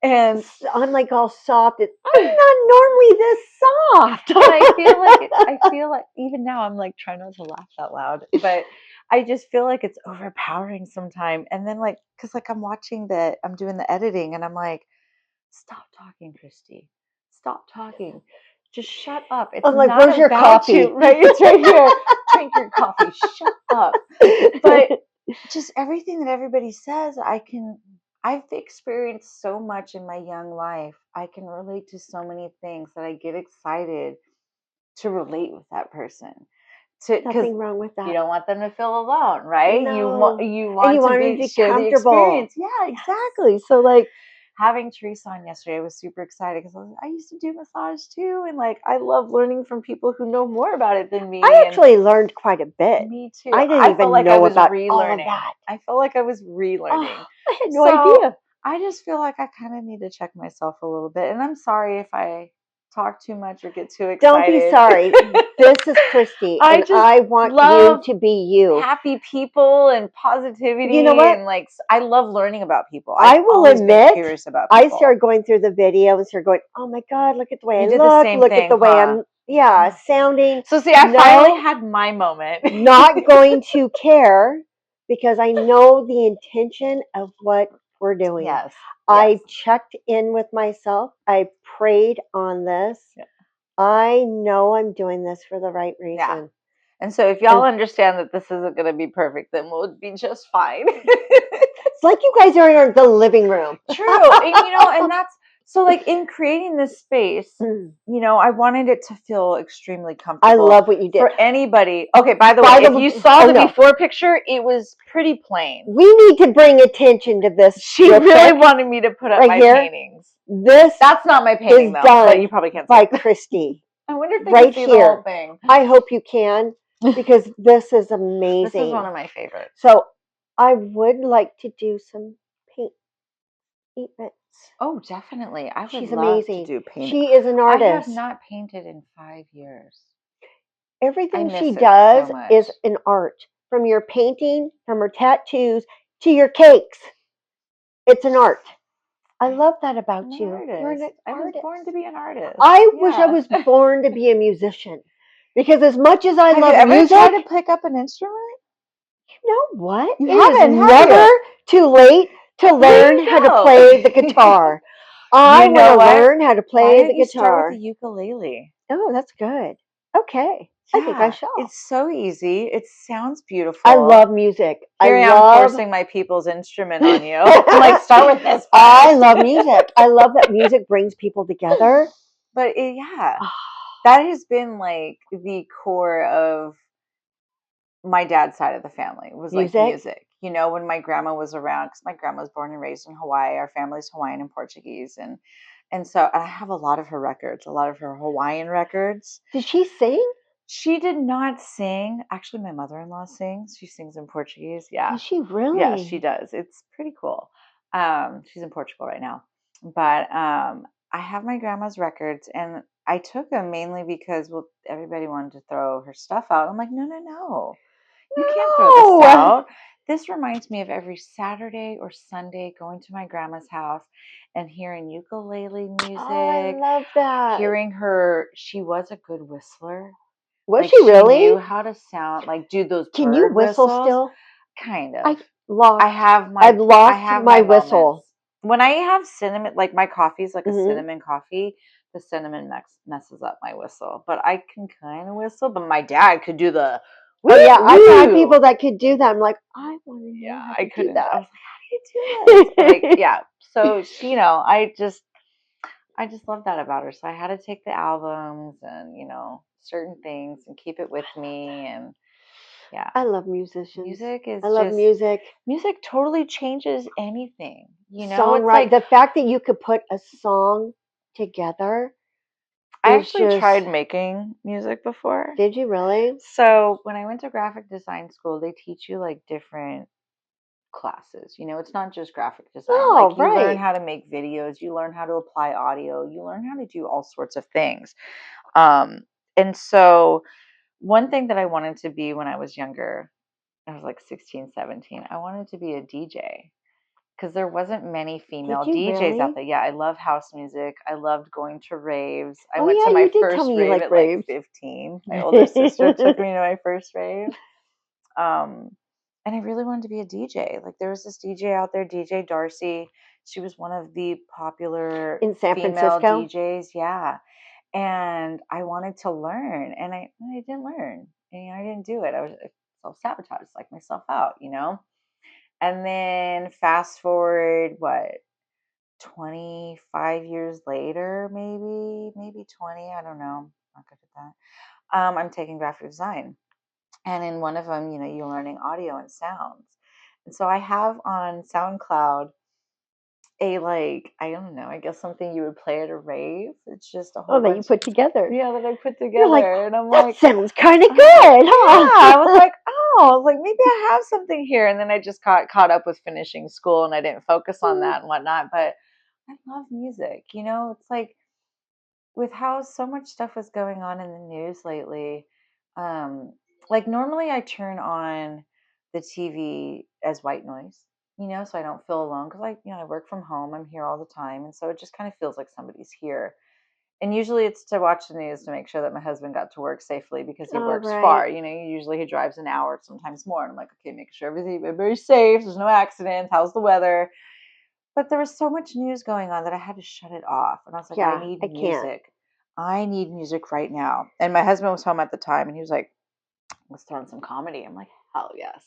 I'm like all soft. I'm not normally this soft. I feel like even now I'm like trying not to laugh that loud, but I just feel like it's overpowering sometimes. And then because I'm I'm doing the editing, and I'm like, stop talking, Kristy. Stop talking. Just shut up. It's like, not where's your coffee? Right, it's right here. Drink your coffee. Shut up. But just everything that everybody says, I've experienced so much in my young life. I can relate to so many things that I get excited to relate with that person. Nothing wrong with that. You don't want them to feel alone, right? No. You want to share the experience. Yeah, exactly. So having Teresa on yesterday, I was super excited because I used to do massage too, and I love learning from people who know more about it than me. I actually learned quite a bit. Me too. I didn't even know about all of that. I felt like I was relearning. I had no idea. I just feel like I kind of need to check myself a little bit, and I'm sorry if I talk too much or get too excited. Don't be sorry. This is Kristy, and I want you to be you. Happy people and positivity. You know what? And I love learning about people. I will admit, curious about people. I started going through the video and started going, "Oh my God, look at the way I look! Look at the way I'm, sounding." So see, I finally had my moment. Not going to care because I know the intention of what we're doing. Yes. I checked in with myself. I prayed on this. Yeah. I know I'm doing this for the right reason. Yeah. And so if y'all understand that this isn't going to be perfect, then we'll be just fine. It's like you guys are in the living room. True. And and that's so, like, in creating this space, I wanted it to feel extremely comfortable. I love what you did. For anybody. Okay, by the way, if you saw the before picture, it was pretty plain. We need to bring attention to this. She really wanted me to put up my paintings. That's not my painting, though, but you probably can't see it. By Kristy. I wonder if they can see the whole thing. I hope you can, because this is amazing. This is one of my favorites. So I would like to do some paintments. Oh, definitely. I would She's love amazing. to do painting. She is an artist. I have not painted in 5 years. Everything she does so is an art. From your painting, from her tattoos, to your cakes. It's an art. I love that about you. You're an artist. I was born to be an artist. I wish I was born to be a musician. Because as much as I love music. music. Have you ever tried to pick up an instrument? You know what? You haven't, never too late to learn how to play the guitar. I want to learn how to play the guitar. Start with the ukulele. Oh, that's good. Okay. I think I shall. It's so easy. It sounds beautiful. I love music. Here I am forcing my people's instrument on you. I'm like, start with this. I love music. I love that music brings people together. But that has been like the core of my dad's side of the family, was like music. When my grandma was around, because my grandma was born and raised in Hawaii. Our family's Hawaiian and Portuguese, and so I have a lot of her records, a lot of her Hawaiian records. Did she sing? She did not sing. Actually, my mother-in-law sings. She sings in Portuguese. Yeah. Does she really? Yeah, she does. It's pretty cool. She's in Portugal right now. But I have my grandma's records, and I took them mainly because, everybody wanted to throw her stuff out. I'm like, no. You can't throw this out. This reminds me of every Saturday or Sunday going to my grandma's house and hearing ukulele music. Oh, I love that. Hearing her, she was a good whistler. Was she really? She knew how to sound, like do those Can you whistle whistles. Still? Kind of. I've lost my whistle. Moments. When I have cinnamon, like my coffee's like a cinnamon coffee, the cinnamon messes up my whistle. But I can kind of whistle. But my dad could do the. Oh yeah, I've had people that could do that. I'm like, I want to know how to do that. I was like, how do you do this? So I just love that about her. So I had to take the albums and certain things and keep it with me. And I love musicians. I love music. Music totally changes anything. Songwriting. The fact that you could put a song together. I actually tried making music before. Did you really? So when I went to graphic design school, they teach you like different classes. It's not just graphic design. Oh, you learn how to make videos, you learn how to apply audio, you learn how to do all sorts of things. And so one thing that I wanted to be when I was younger, I was like 16, 17, I wanted to be a DJ. Because there wasn't many female DJs out there. Yeah, I love house music. I loved going to raves. I went to my first rave at like 15. My older sister took me to my first rave. And I really wanted to be a DJ. Like there was this DJ out there, DJ Darcy. She was one of the popular in San female Francisco DJs. Yeah. And I wanted to learn, and I didn't learn. And I didn't do it. I was self-sabotaged, like myself out, And then fast forward, 25 years later, maybe 20, I don't know. I'm not good at that. I'm taking graphic design. And in one of them, you're learning audio and sounds. And so I have on SoundCloud I don't know, I guess something you would play at a rave. It's just a whole bunch. That you put together. Yeah, that I put together. You're like, and I'm that like, sounds kind of good, huh? Yeah, I was like, maybe I have something here. And then I just got caught up with finishing school and I didn't focus on that and whatnot. But I love music. It's like with how so much stuff is going on in the news lately. Normally I turn on the TV as white noise, so I don't feel alone because I work from home. I'm here all the time. And so it just kind of feels like somebody's here. And usually it's to watch the news to make sure that my husband got to work safely because he works far. Usually he drives an hour, sometimes more. And I'm like, okay, make sure everybody's safe. There's no accidents. How's the weather? But there was so much news going on that I had to shut it off. And I was like, I Yeah, need I can't. music. I need music right now. And my husband was home at the time and he was like, let's throw on some comedy. I'm like, hell yes.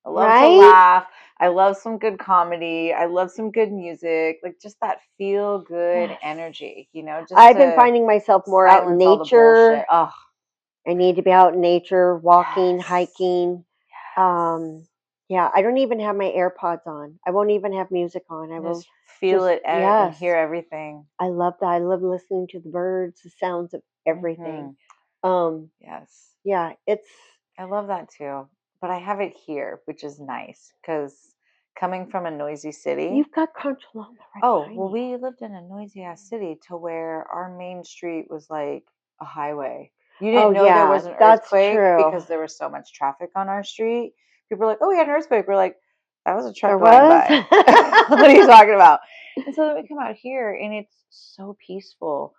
I love to Right? laugh. I love some good comedy. I love some good music. Like just that feel good Yes. energy, just I've been to finding myself more out in silence all the nature. bullshit. Oh, I need to be out in nature, walking, yes. hiking. Yes. Yeah, I don't even have my AirPods on. I won't even have music on. I will Just feel just, it and yes. hear everything. I love that. I love listening to the birds, the sounds of everything. Yes. Yeah, it's, I love that too. But I have it here, which is nice because coming from a noisy city. you've got Conchalona right Oh, behind well, you. we lived in a noisy ass city to where our main street was like a highway. You didn't Oh, know there yeah, was an that's earthquake true. because there was so much traffic on our street. People were like, oh, we had an earthquake. We're like, that was a truck There going was? by. What are you talking about? And so then we come out here and it's so peaceful.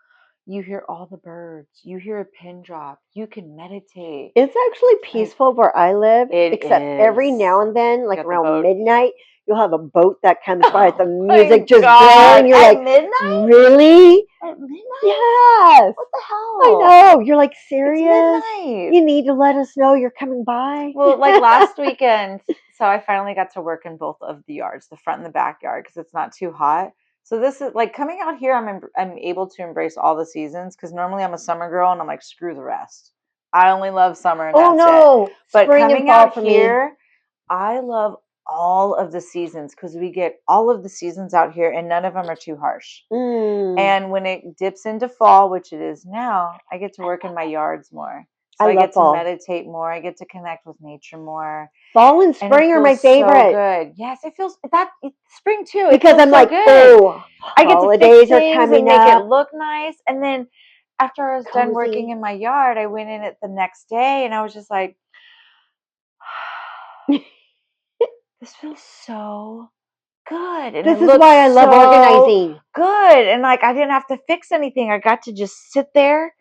You hear all the birds. You hear a pin drop. You can meditate. It's actually Like, peaceful where I live, it except every is. now and then, like Got the around boat. midnight, you'll have a boat that comes by with the Oh music my just God. blaring. You're At like, midnight? really? At midnight? Yes. What the I hell? know. You're like, It's serious? midnight. You need to let us know you're coming by. Well, like last weekend, so I finally got to work in both of the yards, the front and the backyard, because it's not too hot. So this is like coming out here. I'm able to embrace all the seasons because normally I'm a summer girl and I'm like screw the rest. I only love summer and Oh that's it. no, But spring and coming fall out for me. here, I love all of the seasons because we get all of the seasons out here and none of them are too harsh. Mm, And when it dips into fall, which it is now, I get to work in my yards more. I So I love get to fall. meditate more. I get to connect with nature more. Fall and And it spring are my feels so favorite good. Yes, it feels that spring too. It because feels I'm so like, good. oh, I get to fix holidays are things and coming make it up. look nice. And then after I was done working Cozy. in my yard, I went in it the next day and I was just like, this feels so good. And it This is looks why I love so organizing. good. And like I didn't have to fix anything. I got to just sit there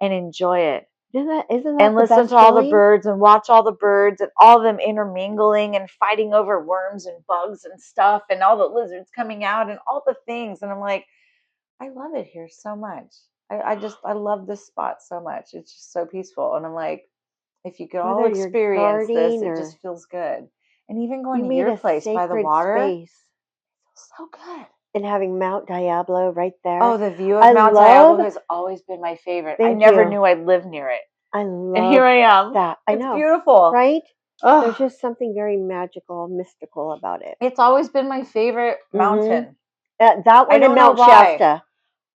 and enjoy it Isn't that and the listen best to all the feeling? birds and watch all the birds and all of them intermingling and fighting over worms and bugs and stuff and all the lizards coming out and all the things. And I'm like, I love it here so much. I love this spot so much. It's just so peaceful. And I'm like, if you could all Whether you're experience this, gardening it or just feels good. And even going you to made your a place by the sacred water, space feels so good. and having Mount Diablo right Oh, there. the view of I Mount love, Diablo has always been my favorite. I thank never you. knew I'd live near it. I And here love I am. that. I It's know, beautiful. right? There's Oh, just something very magical, mystical about it. it's always been my favorite Mm-hmm. mountain. That I one and don't know Mount why. Shasta.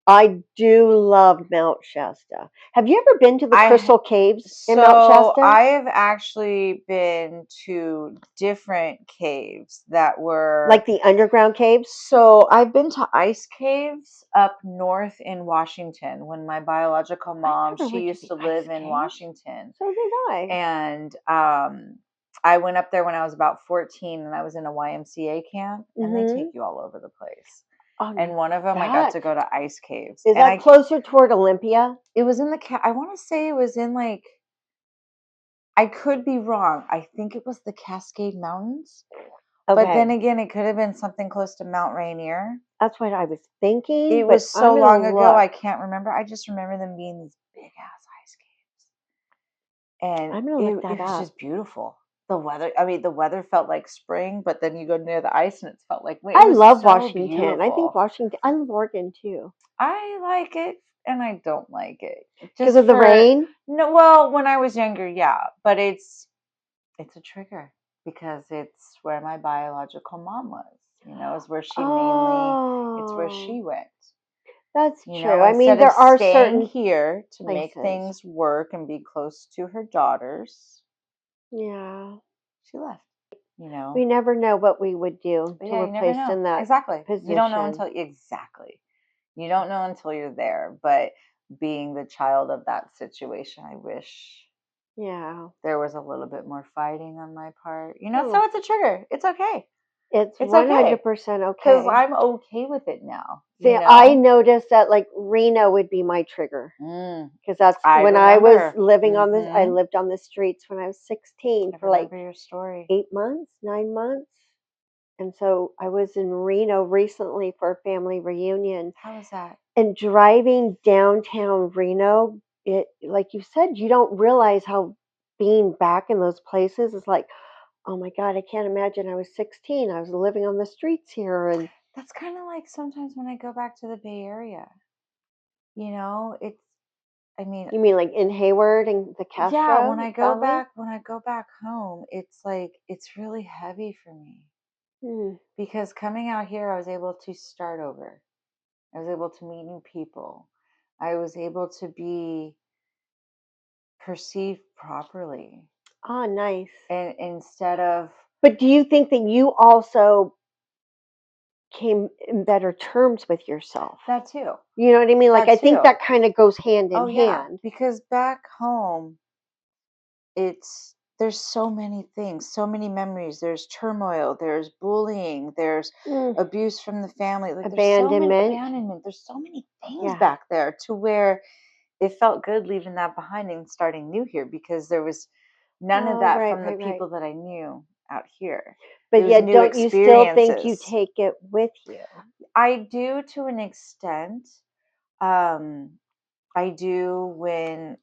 I do love Mount Shasta. Have you ever been to the I Crystal Caves in Mount so Shasta? I have actually been to different caves that were Like the underground caves? so I've been to ice caves up north in Washington when my biological I mom, never she went to used the to ice live in caves. Washington. So did I. And I went up there when I was about 14 and I was in a YMCA camp and they Mm-hmm. take you all over the place. Oh, And one of them I got that to go to ice caves. is And that closer toward Olympia? it was in the I want to say it was in like I could be wrong. I think it was the Cascade Mountains. But then Okay, again, it could have been something close to Mount Rainier. that's what I was thinking, It but was I'm so gonna long ago, look. I can't remember. I just remember them being these big ass ice caves. And I'm gonna look it that was up. just beautiful. The weather, I mean, the weather felt like spring, but then you go near the ice and it felt like, wait, it I was love so Washington. I think beautiful. Washington. I love Oregon too I like it and I don't like it. because Just of the for, rain. no, well, when I was younger, yeah, but it's a trigger because it's where my biological mom was. Is where she mainly. It's where Oh, she went. that's true. I mean, Instead there of are staying certain here to make places. things work and be close to her daughters, Yeah, she left. You we know, never know what we would do but till yeah, we're you never placed know. in that Exactly. You don't know position. until exactly. You don't know until you're there. But being the child of that situation, I wish Yeah. there was a little bit more fighting on my part. Oh, So it's a trigger. It's okay. it's It's okay 100% because okay. I'm okay with it now. See, I noticed that like Reno would be my trigger Mm, because that's I when I was remember. living on this. I Mm-hmm. lived on the streets when I was 16 I for like remember your story. 8 months, 9 months. And so I was in Reno recently for a family reunion, How was that? and driving downtown Reno, it, like you said, you don't realize how being back in those places is like, oh my God, I can't imagine I was 16. I was living on the streets here. And That's kind of like sometimes when I go back to the Bay Area. It's, I mean, you mean like in Hayward and the yeah, Castro Valley? when I go back home, it's like it's really heavy for me Hmm. because coming out here, I was able to start over. I was able to meet new people. I was able to be perceived properly. Ah, nice. And instead of But do you think that you also came in better terms with yourself? that too, You know what I mean? Like, that I think too. that kind of goes hand in Oh yeah, hand. because back home, there's so many things, so many memories. There's turmoil, there's bullying, there's Mm, abuse from the family. Like there's so many abandonment. abandonment. There's so many things Yeah. back there to where it felt good leaving that behind and starting new here because there was none of Oh, that right, from the right, right. people that I knew out here. It But was yet, new don't you still think you experiences. take it with you? I do to an extent. Um, I do when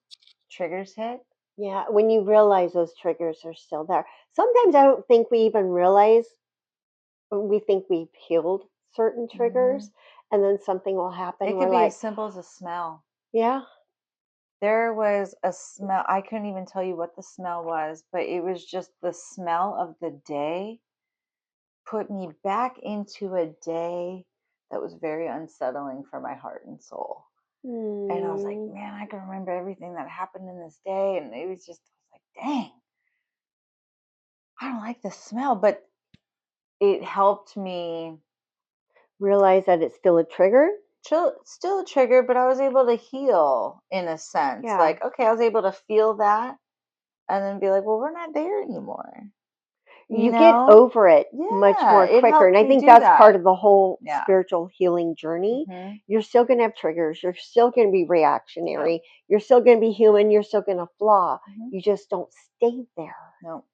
triggers hit. Yeah, when you realize those triggers are still there. Sometimes I don't think we even realize, we think we've healed certain Hmm. triggers, and then something will happen. It And could we're be like, as simple as a smell. yeah, There was a smell. I couldn't even tell you what the smell was, but it was just the smell of the day put me back into a day that was very unsettling for my heart and soul. And I was like, mm, man, I can remember everything that happened in this day. And it was just, I was like, dang, I don't like the smell. But it helped me realize that it's still a trigger. still a trigger, but I was able to heal in a sense. Yeah. Like, okay, I was able to feel that and then be like, well, we're not there anymore. You You get know? over it much Yeah, more it quicker. And helped I me think do that's that. part of the whole Yeah. spiritual healing journey. Hmm. You're still going to have triggers. You're still going to be Yeah. reactionary. You're still going to be human. You're still going to flaw. Hmm. You just don't stay there. No.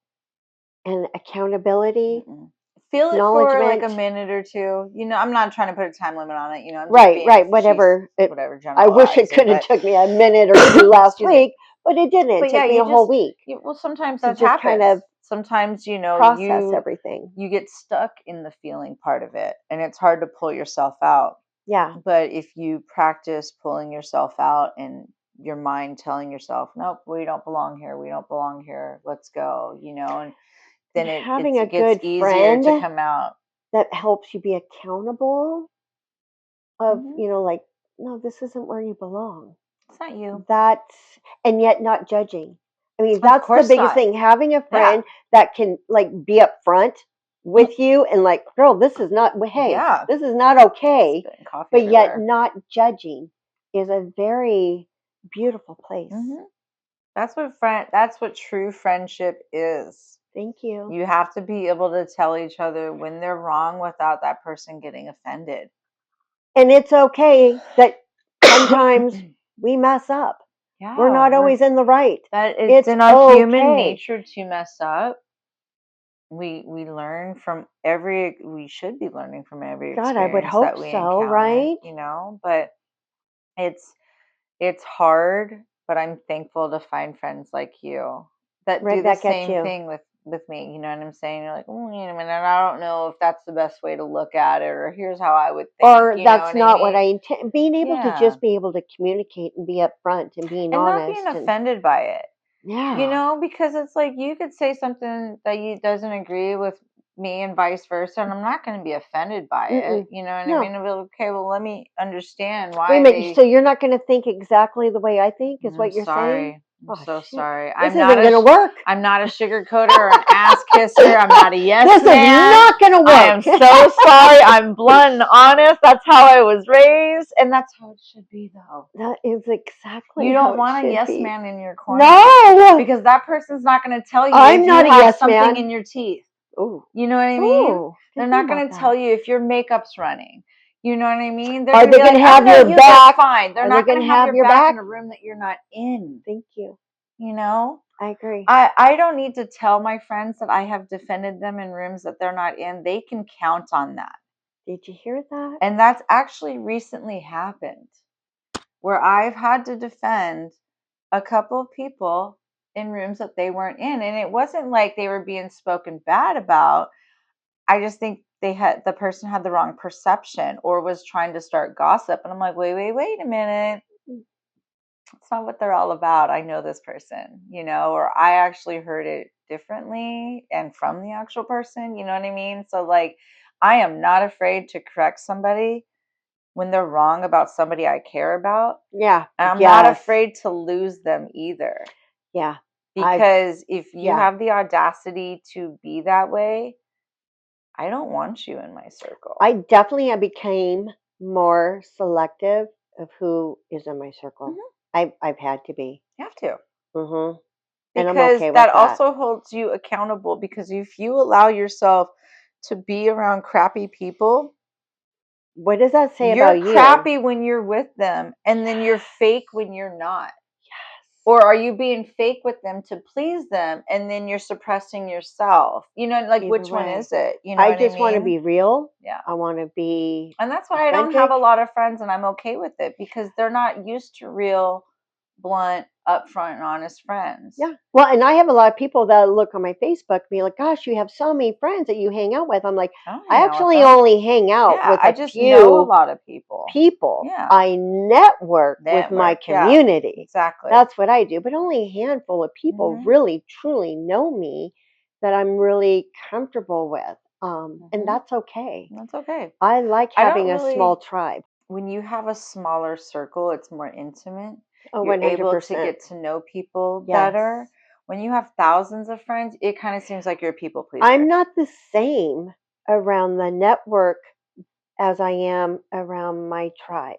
And accountability, Mm-mm. Feel it for like a acknowledgement. minute or two. I'm not trying to put a time limit on it. I'm just Right, being right, facetious, whatever. whatever, I wish it generalizing. could have But took me a minute or two last excuse me. week, but it didn't. It But yeah, took me a whole week well, sometimes to that just kind happens. of Sometimes process everything. you get stuck in the feeling part of it, and it's hard to pull yourself out. Yeah. But if you practice pulling yourself out and your mind telling yourself, nope, we don't belong here, we don't belong here, let's go, and And then having a it gets good easier to friend come out. that helps you be accountable of, Hmm. like, no, this isn't where you belong. It's not you. That's, and yet not judging. I mean, Of that's the course biggest not. thing. Having a Yeah. friend that can like be upfront with you and like, girl, this is not, hey, Yeah. this is not okay, Spitting coffee but yet everywhere. not judging is a very beautiful place. Hmm. That's what true friendship is. Thank you. You have to be able to tell each other when they're wrong without that person getting offended. And it's okay that sometimes we mess up. We're Yeah, not always in the right. it's It's in our human okay. nature to mess up. We should be learning from every God, I would experience hope that we so, encounter, right? but it's it's hard, but I'm thankful to find friends like you that do Right the back at same you. thing with me. You know what I'm saying? You're like, oh, wait a minute, I don't know if that's the best way to look at it, or here's how I would think. Or You know that's what I not what mean? I intend. Being able to Yeah, just be able to communicate and be upfront and being and not being honest and offended by it. yeah. Because it's like you could say something that you doesn't agree with me and vice versa, and I'm not going to be offended by it. Mm-mm. You know what I No. mean? I'll be like, okay, well, let me understand Wait a why minute. they. So you're not going to think exactly the way I think is I'm what you're saying? sorry. I'm Oh so shit. sorry. This isn't going to work. I'm not a sugarcoater or an ass kisser. I'm not a yes This is man. not going to I work. am so sorry. I'm blunt and honest. That's how I was raised, and that's how it should be, though. That is exactly You how don't it want a should yes be. man in your corner No. because that person's not going to tell you if I'm you not a have yes something man. in your teeth. Oh. You know what I mean? Oh. They're Didn't think not about going to tell that. you if your makeup's running. You know what I mean? They're Are going to they be going like, to oh, have no, your you look back? fine. They're Are they not going going to to have have your your back back? in a room that you're not in. Thank you. you know? I agree. I don't need to tell my friends that I have defended them in rooms that they're not in. They can count on that. Did you hear that? And that's actually recently happened, where I've had to defend a couple of people in rooms that they weren't in. And it wasn't like they were being spoken bad about. I just think the person had the wrong perception or was trying to start gossip. And I'm like, wait a minute. It's not what they're all about. I know this person, or I actually heard it differently and from the actual person, you know what I mean? So like, I am not afraid to correct somebody when they're wrong about somebody I care about. Yeah. And I'm not afraid to lose them either. Yeah. Because if you have the audacity to be that way, I don't want you in my circle. I definitely became more selective of who is in my circle. I've had to be. You have to. And because I'm okay with that also holds you accountable, because if you allow yourself to be around crappy people, what does that say you're about you? crappy when you're with them, and then you're fake when you're not. Yes. Or are you being fake with them to please them, and then you're suppressing yourself? Like, Either which way. one is it? You know I what just I want to mean? be real. Yeah. I want to be And that's why authentic. I don't have a lot of friends, and I'm okay with it, because they're not used to real, blunt, upfront, and honest friends. Yeah. Well, and I have a lot of people that look on my Facebook and be like, gosh, you have so many friends that you hang out with. I'm like, I actually only hang out with I just know a lot of people. Yeah. I network with my community. Yeah, exactly. That's what I do. But only a handful of people really, truly know me that I'm really comfortable with. And that's okay. That's okay. I like having a small tribe. When you have a smaller circle, it's more intimate. Oh, You're 100%. able to get to know people better. When you have thousands of friends, it kind of seems like you're a people pleaser. I'm not the same around the network as I am around my tribe.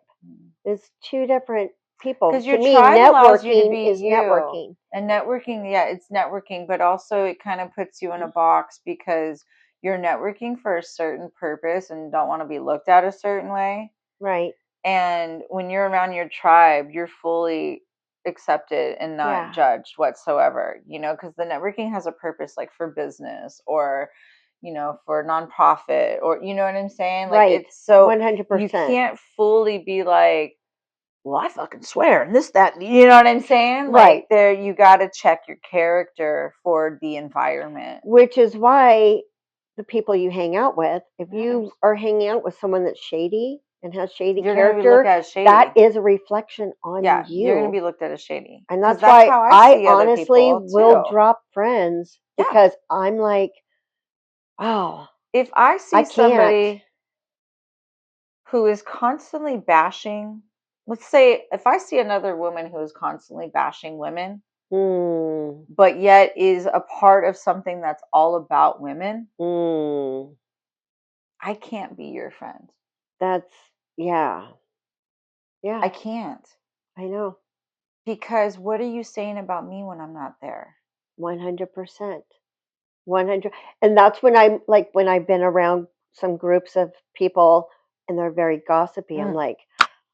It's two different people. Because your to me, tribe allows you to be is you. networking. And networking, it's networking, but also it kind of puts you in a box, because you're networking for a certain purpose and don't want to be looked at a certain way. Right. And when you're around your tribe, you're fully accepted and not judged whatsoever, because the networking has a purpose, like for business or, for nonprofit, or, you know what I'm saying? Like, right. it's so 100%. you can't fully be like, well, I fucking swear, and this, that, you know what I'm saying? Right. Like, you got to check your character for the environment. Which is why the people you hang out with, if you are hanging out with someone that's shady and has shady character, that is a reflection on you. You're going to be looked at as shady. And that's why how I honestly will drop friends, because I'm like, oh, if I see somebody who is constantly bashing, let's say if I see another woman who is constantly bashing women, but yet is a part of something that's all about women, I can't be your friend. That's, yeah. I can't. I know. Because what are you saying about me when I'm not there? 100%. 100. And that's when I'm like, when I've been around some groups of people and they're very gossipy, I'm like,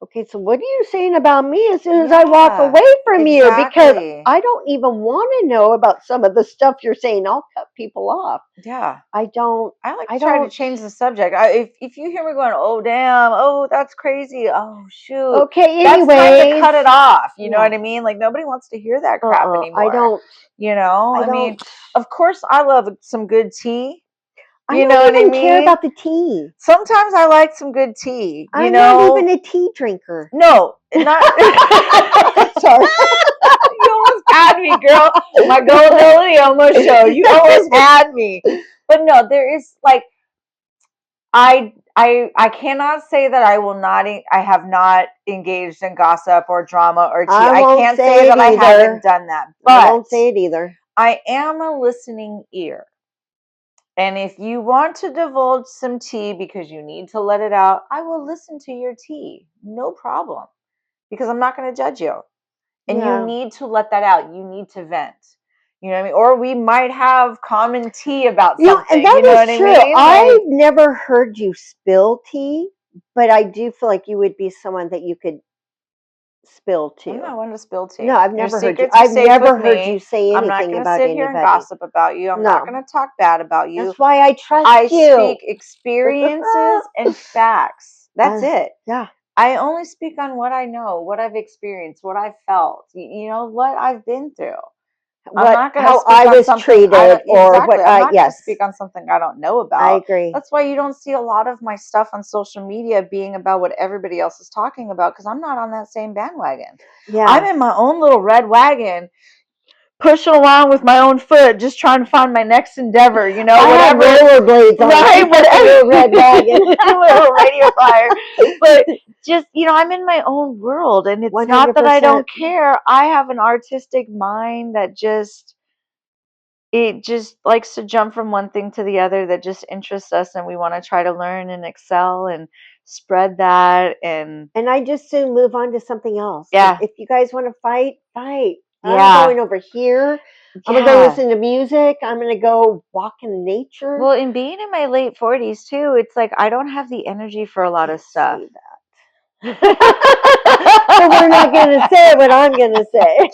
okay, so what are you saying about me as soon as I walk away from you? Because I don't even want to know about some of the stuff you're saying. I'll cut people off. Yeah. I don't. I try to change the subject. If you hear me going, oh, damn, oh, that's crazy, oh, shoot. Okay, anyways. That's time to cut it off. You know what I mean? Like, nobody wants to hear that crap anymore. I don't. I mean, of course, I love some good tea. I don't even care about the tea. Sometimes I like some good tea. I'm not even a tea drinker. No, not. Sorry. You almost had me, girl. My gullibility almost showed. You almost had me. But no, there is like, I cannot say that I have not engaged in gossip or drama or tea. I can't say that I haven't done that. But I won't say it either. I am a listening ear. And if you want to divulge some tea because you need to let it out, I will listen to your tea. No problem. Because I'm not going to judge you. And you need to let that out. You need to vent. You know what I mean? Or we might have common tea about something. And that is true. I mean? I've never heard you spill tea, but I do feel like you would be someone that you could spill tea. I'm not one to spill tea. No, I've Your never heard you. secrets are I've safe never with heard me. you say I'm not anything going to about sit here and anybody. gossip about you. I'm No. not going to talk bad about you. That's why I trust I you. speak experiences and facts. That's it. Yeah. I only speak on what I know, what I've experienced, what I've felt, you know, what I've been through. I'm not going to speak I on was something treated I don't, or exactly. what I'm not going to yes. speak on something I don't know about. I agree. That's why you don't see a lot of my stuff on social media being about what everybody else is talking about, because I'm not on that same bandwagon. Yeah. I'm in my own little red wagon, pushing along with my own foot, just trying to find my next endeavor, you know, whatever. I have rollerblades on. Right, whatever. Red wagon. Little radio flyer. But just, you know, I'm in my own world, and it's 100%. Not that I don't care. I have an artistic mind that it just likes to jump from one thing to the other that just interests us, and we want to try to learn and excel and spread that. And I just soon move on to something else. Yeah. If you guys want to fight. Yeah. I'm going over here. I'm going to go listen to music. I'm going to go walk in nature. Well, in being in my late 40s too, it's like I don't have the energy for a lot of stuff. Say that. So we're not going to say what I'm going to say.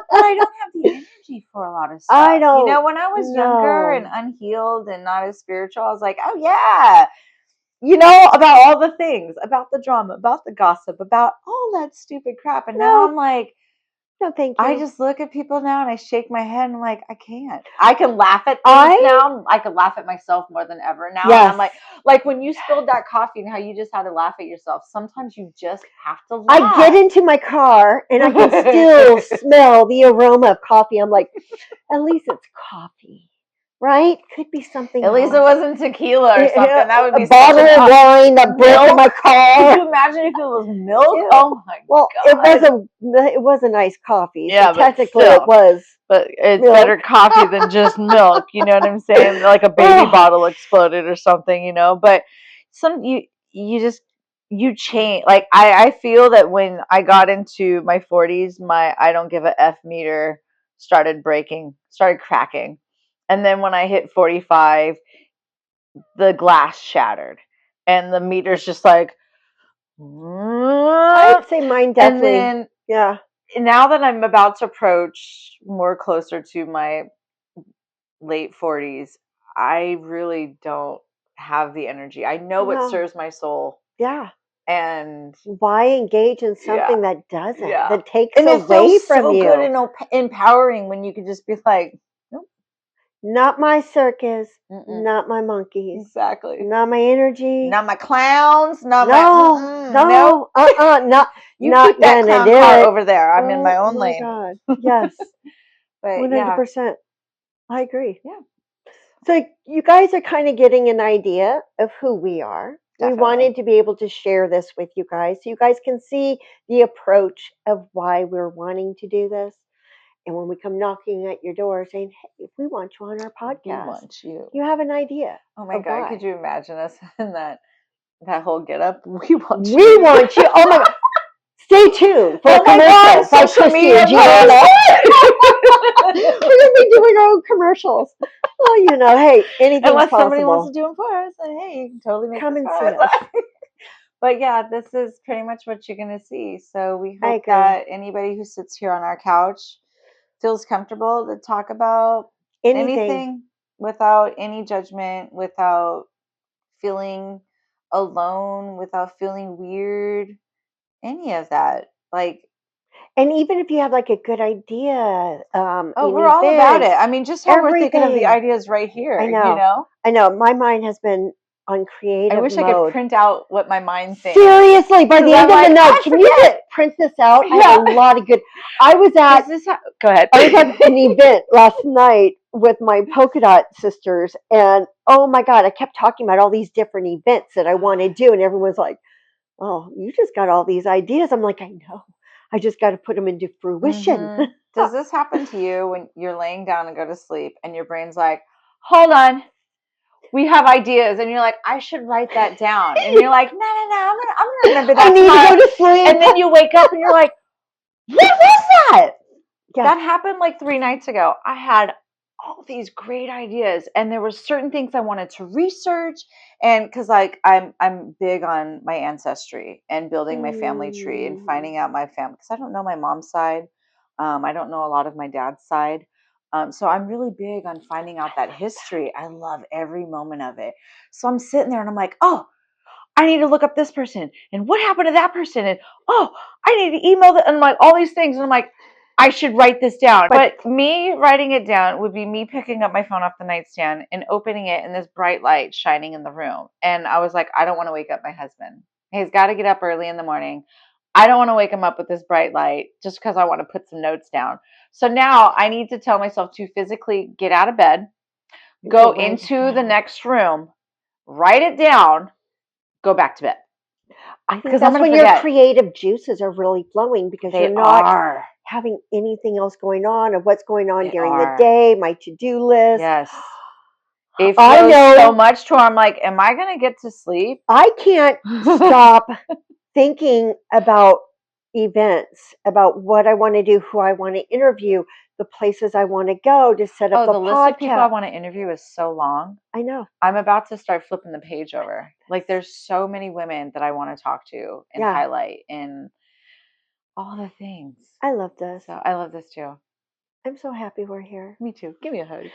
But I don't have the energy for a lot of stuff. I don't. You know, when I was younger and unhealed and not as spiritual, I was like, oh yeah, you know, about all the things, about the drama, about the gossip, about all that stupid crap. And now I'm like, no, thank you. I just look at people now and I shake my head and I'm like, I can't. I can laugh at things now. I can laugh at myself more than ever now. Yes. And I'm like when you spilled that coffee and how you just had to laugh at yourself. Sometimes you just have to laugh. I get into my car and I can still smell the aroma of coffee. I'm like, at least it's coffee. Right? Could be something else. At least it wasn't tequila or something. That would be a bottle of wine that broke in my car. Could you imagine if it was milk? Ew. Oh my God. It was a nice coffee. Yeah, so technically it was. But it's milk. Better coffee than just milk. You know what I'm saying? Like a baby bottle exploded or something, you know. But you change. Like I feel that when I got into my 40s, my I don't give a F meter started cracking. And then when I hit 45, the glass shattered. And the meter's just like, I'd say mine definitely. And then, yeah. Now that I'm about to approach more closer to my late 40s, I really don't have the energy. I know what serves my soul. Yeah. And why engage in something that doesn't, that takes and away from so you? Good and empowering when you could just be like, nope. Not my circus, not my monkeys. Exactly. Not my energy. Not my clowns. Not not you not keep that clown car over there. I'm in my own lane. God. Yes. But 100%. I agree. Yeah. So you guys are kind of getting an idea of who we are. Definitely. We wanted to be able to share this with you guys so you guys can see the approach of why we're wanting to do this. And when we come knocking at your door saying, hey, if we want you on our podcast, we want you. You have an idea. Oh my God, why. Could you imagine us in that whole get up? We want you. We want you. Oh my God. Stay tuned for commercials by Kristy and Jeanna. We're going to be doing our own commercials. Well, you know, hey, anything's Unless possible. Somebody wants to do them for us, then hey, you can totally make Come and see us. But yeah, this is pretty much what you're going to see. So we hope that anybody who sits here on our couch feels comfortable to talk about anything without any judgment, without feeling alone, without feeling weird, any of that. And even if you have like a good idea, we're all about it. I mean, just how we're thinking of the ideas right here. I know. I know. My mind has been on creative I wish mode. I could print out what my mind thinks. Seriously, by the end of the night, can you just print this out? Yeah. I have a lot of good. Go ahead. I was at an event last night with my polka dot sisters, and oh my God, I kept talking about all these different events that I want to do, and everyone's like, "Oh, you just got all these ideas." I'm like, "I know. I just got to put them into fruition." Mm-hmm. Does this happen to you when you're laying down and go to sleep, and your brain's like, "Hold on. We have ideas," and you're like, I should write that down. And you're like, no, I'm gonna remember that. I need to go to sleep. And then you wake up and you're like, what was that? Yeah. That happened like 3 nights ago. I had all these great ideas, and there were certain things I wanted to research, and because like I'm big on my ancestry and building my family tree and finding out my family, because I don't know my mom's side, I don't know a lot of my dad's side, so I'm really big on finding out that history. I love every moment of it. So I'm sitting there and I'm like, oh, I need to look up this person and what happened to that person, and oh, I need to email them, and like all these things, and I'm like, I should write this down. But me writing it down would be me picking up my phone off the nightstand and opening it and this bright light shining in the room. And I was like, I don't want to wake up my husband. He's got to get up early in the morning. I don't want to wake him up with this bright light just because I want to put some notes down. So now I need to tell myself to physically get out of bed, go into the next room, write it down, go back to bed. I think that's when your creative juices are really flowing, because you're not having anything else going on, or what's going on during the day, my to-do list. Yes. It flows so much to where I'm like, am I going to get to sleep? I can't stop thinking about events, about what I want to do, who I want to interview, the places I want to go to set up the podcast. List of people I want to interview is so long. I know. I'm about to start flipping the page over. Like, there's so many women that I want to talk to and highlight and all the things. I love this. So I love this too. I'm so happy we're here. Me too. Give me a hug.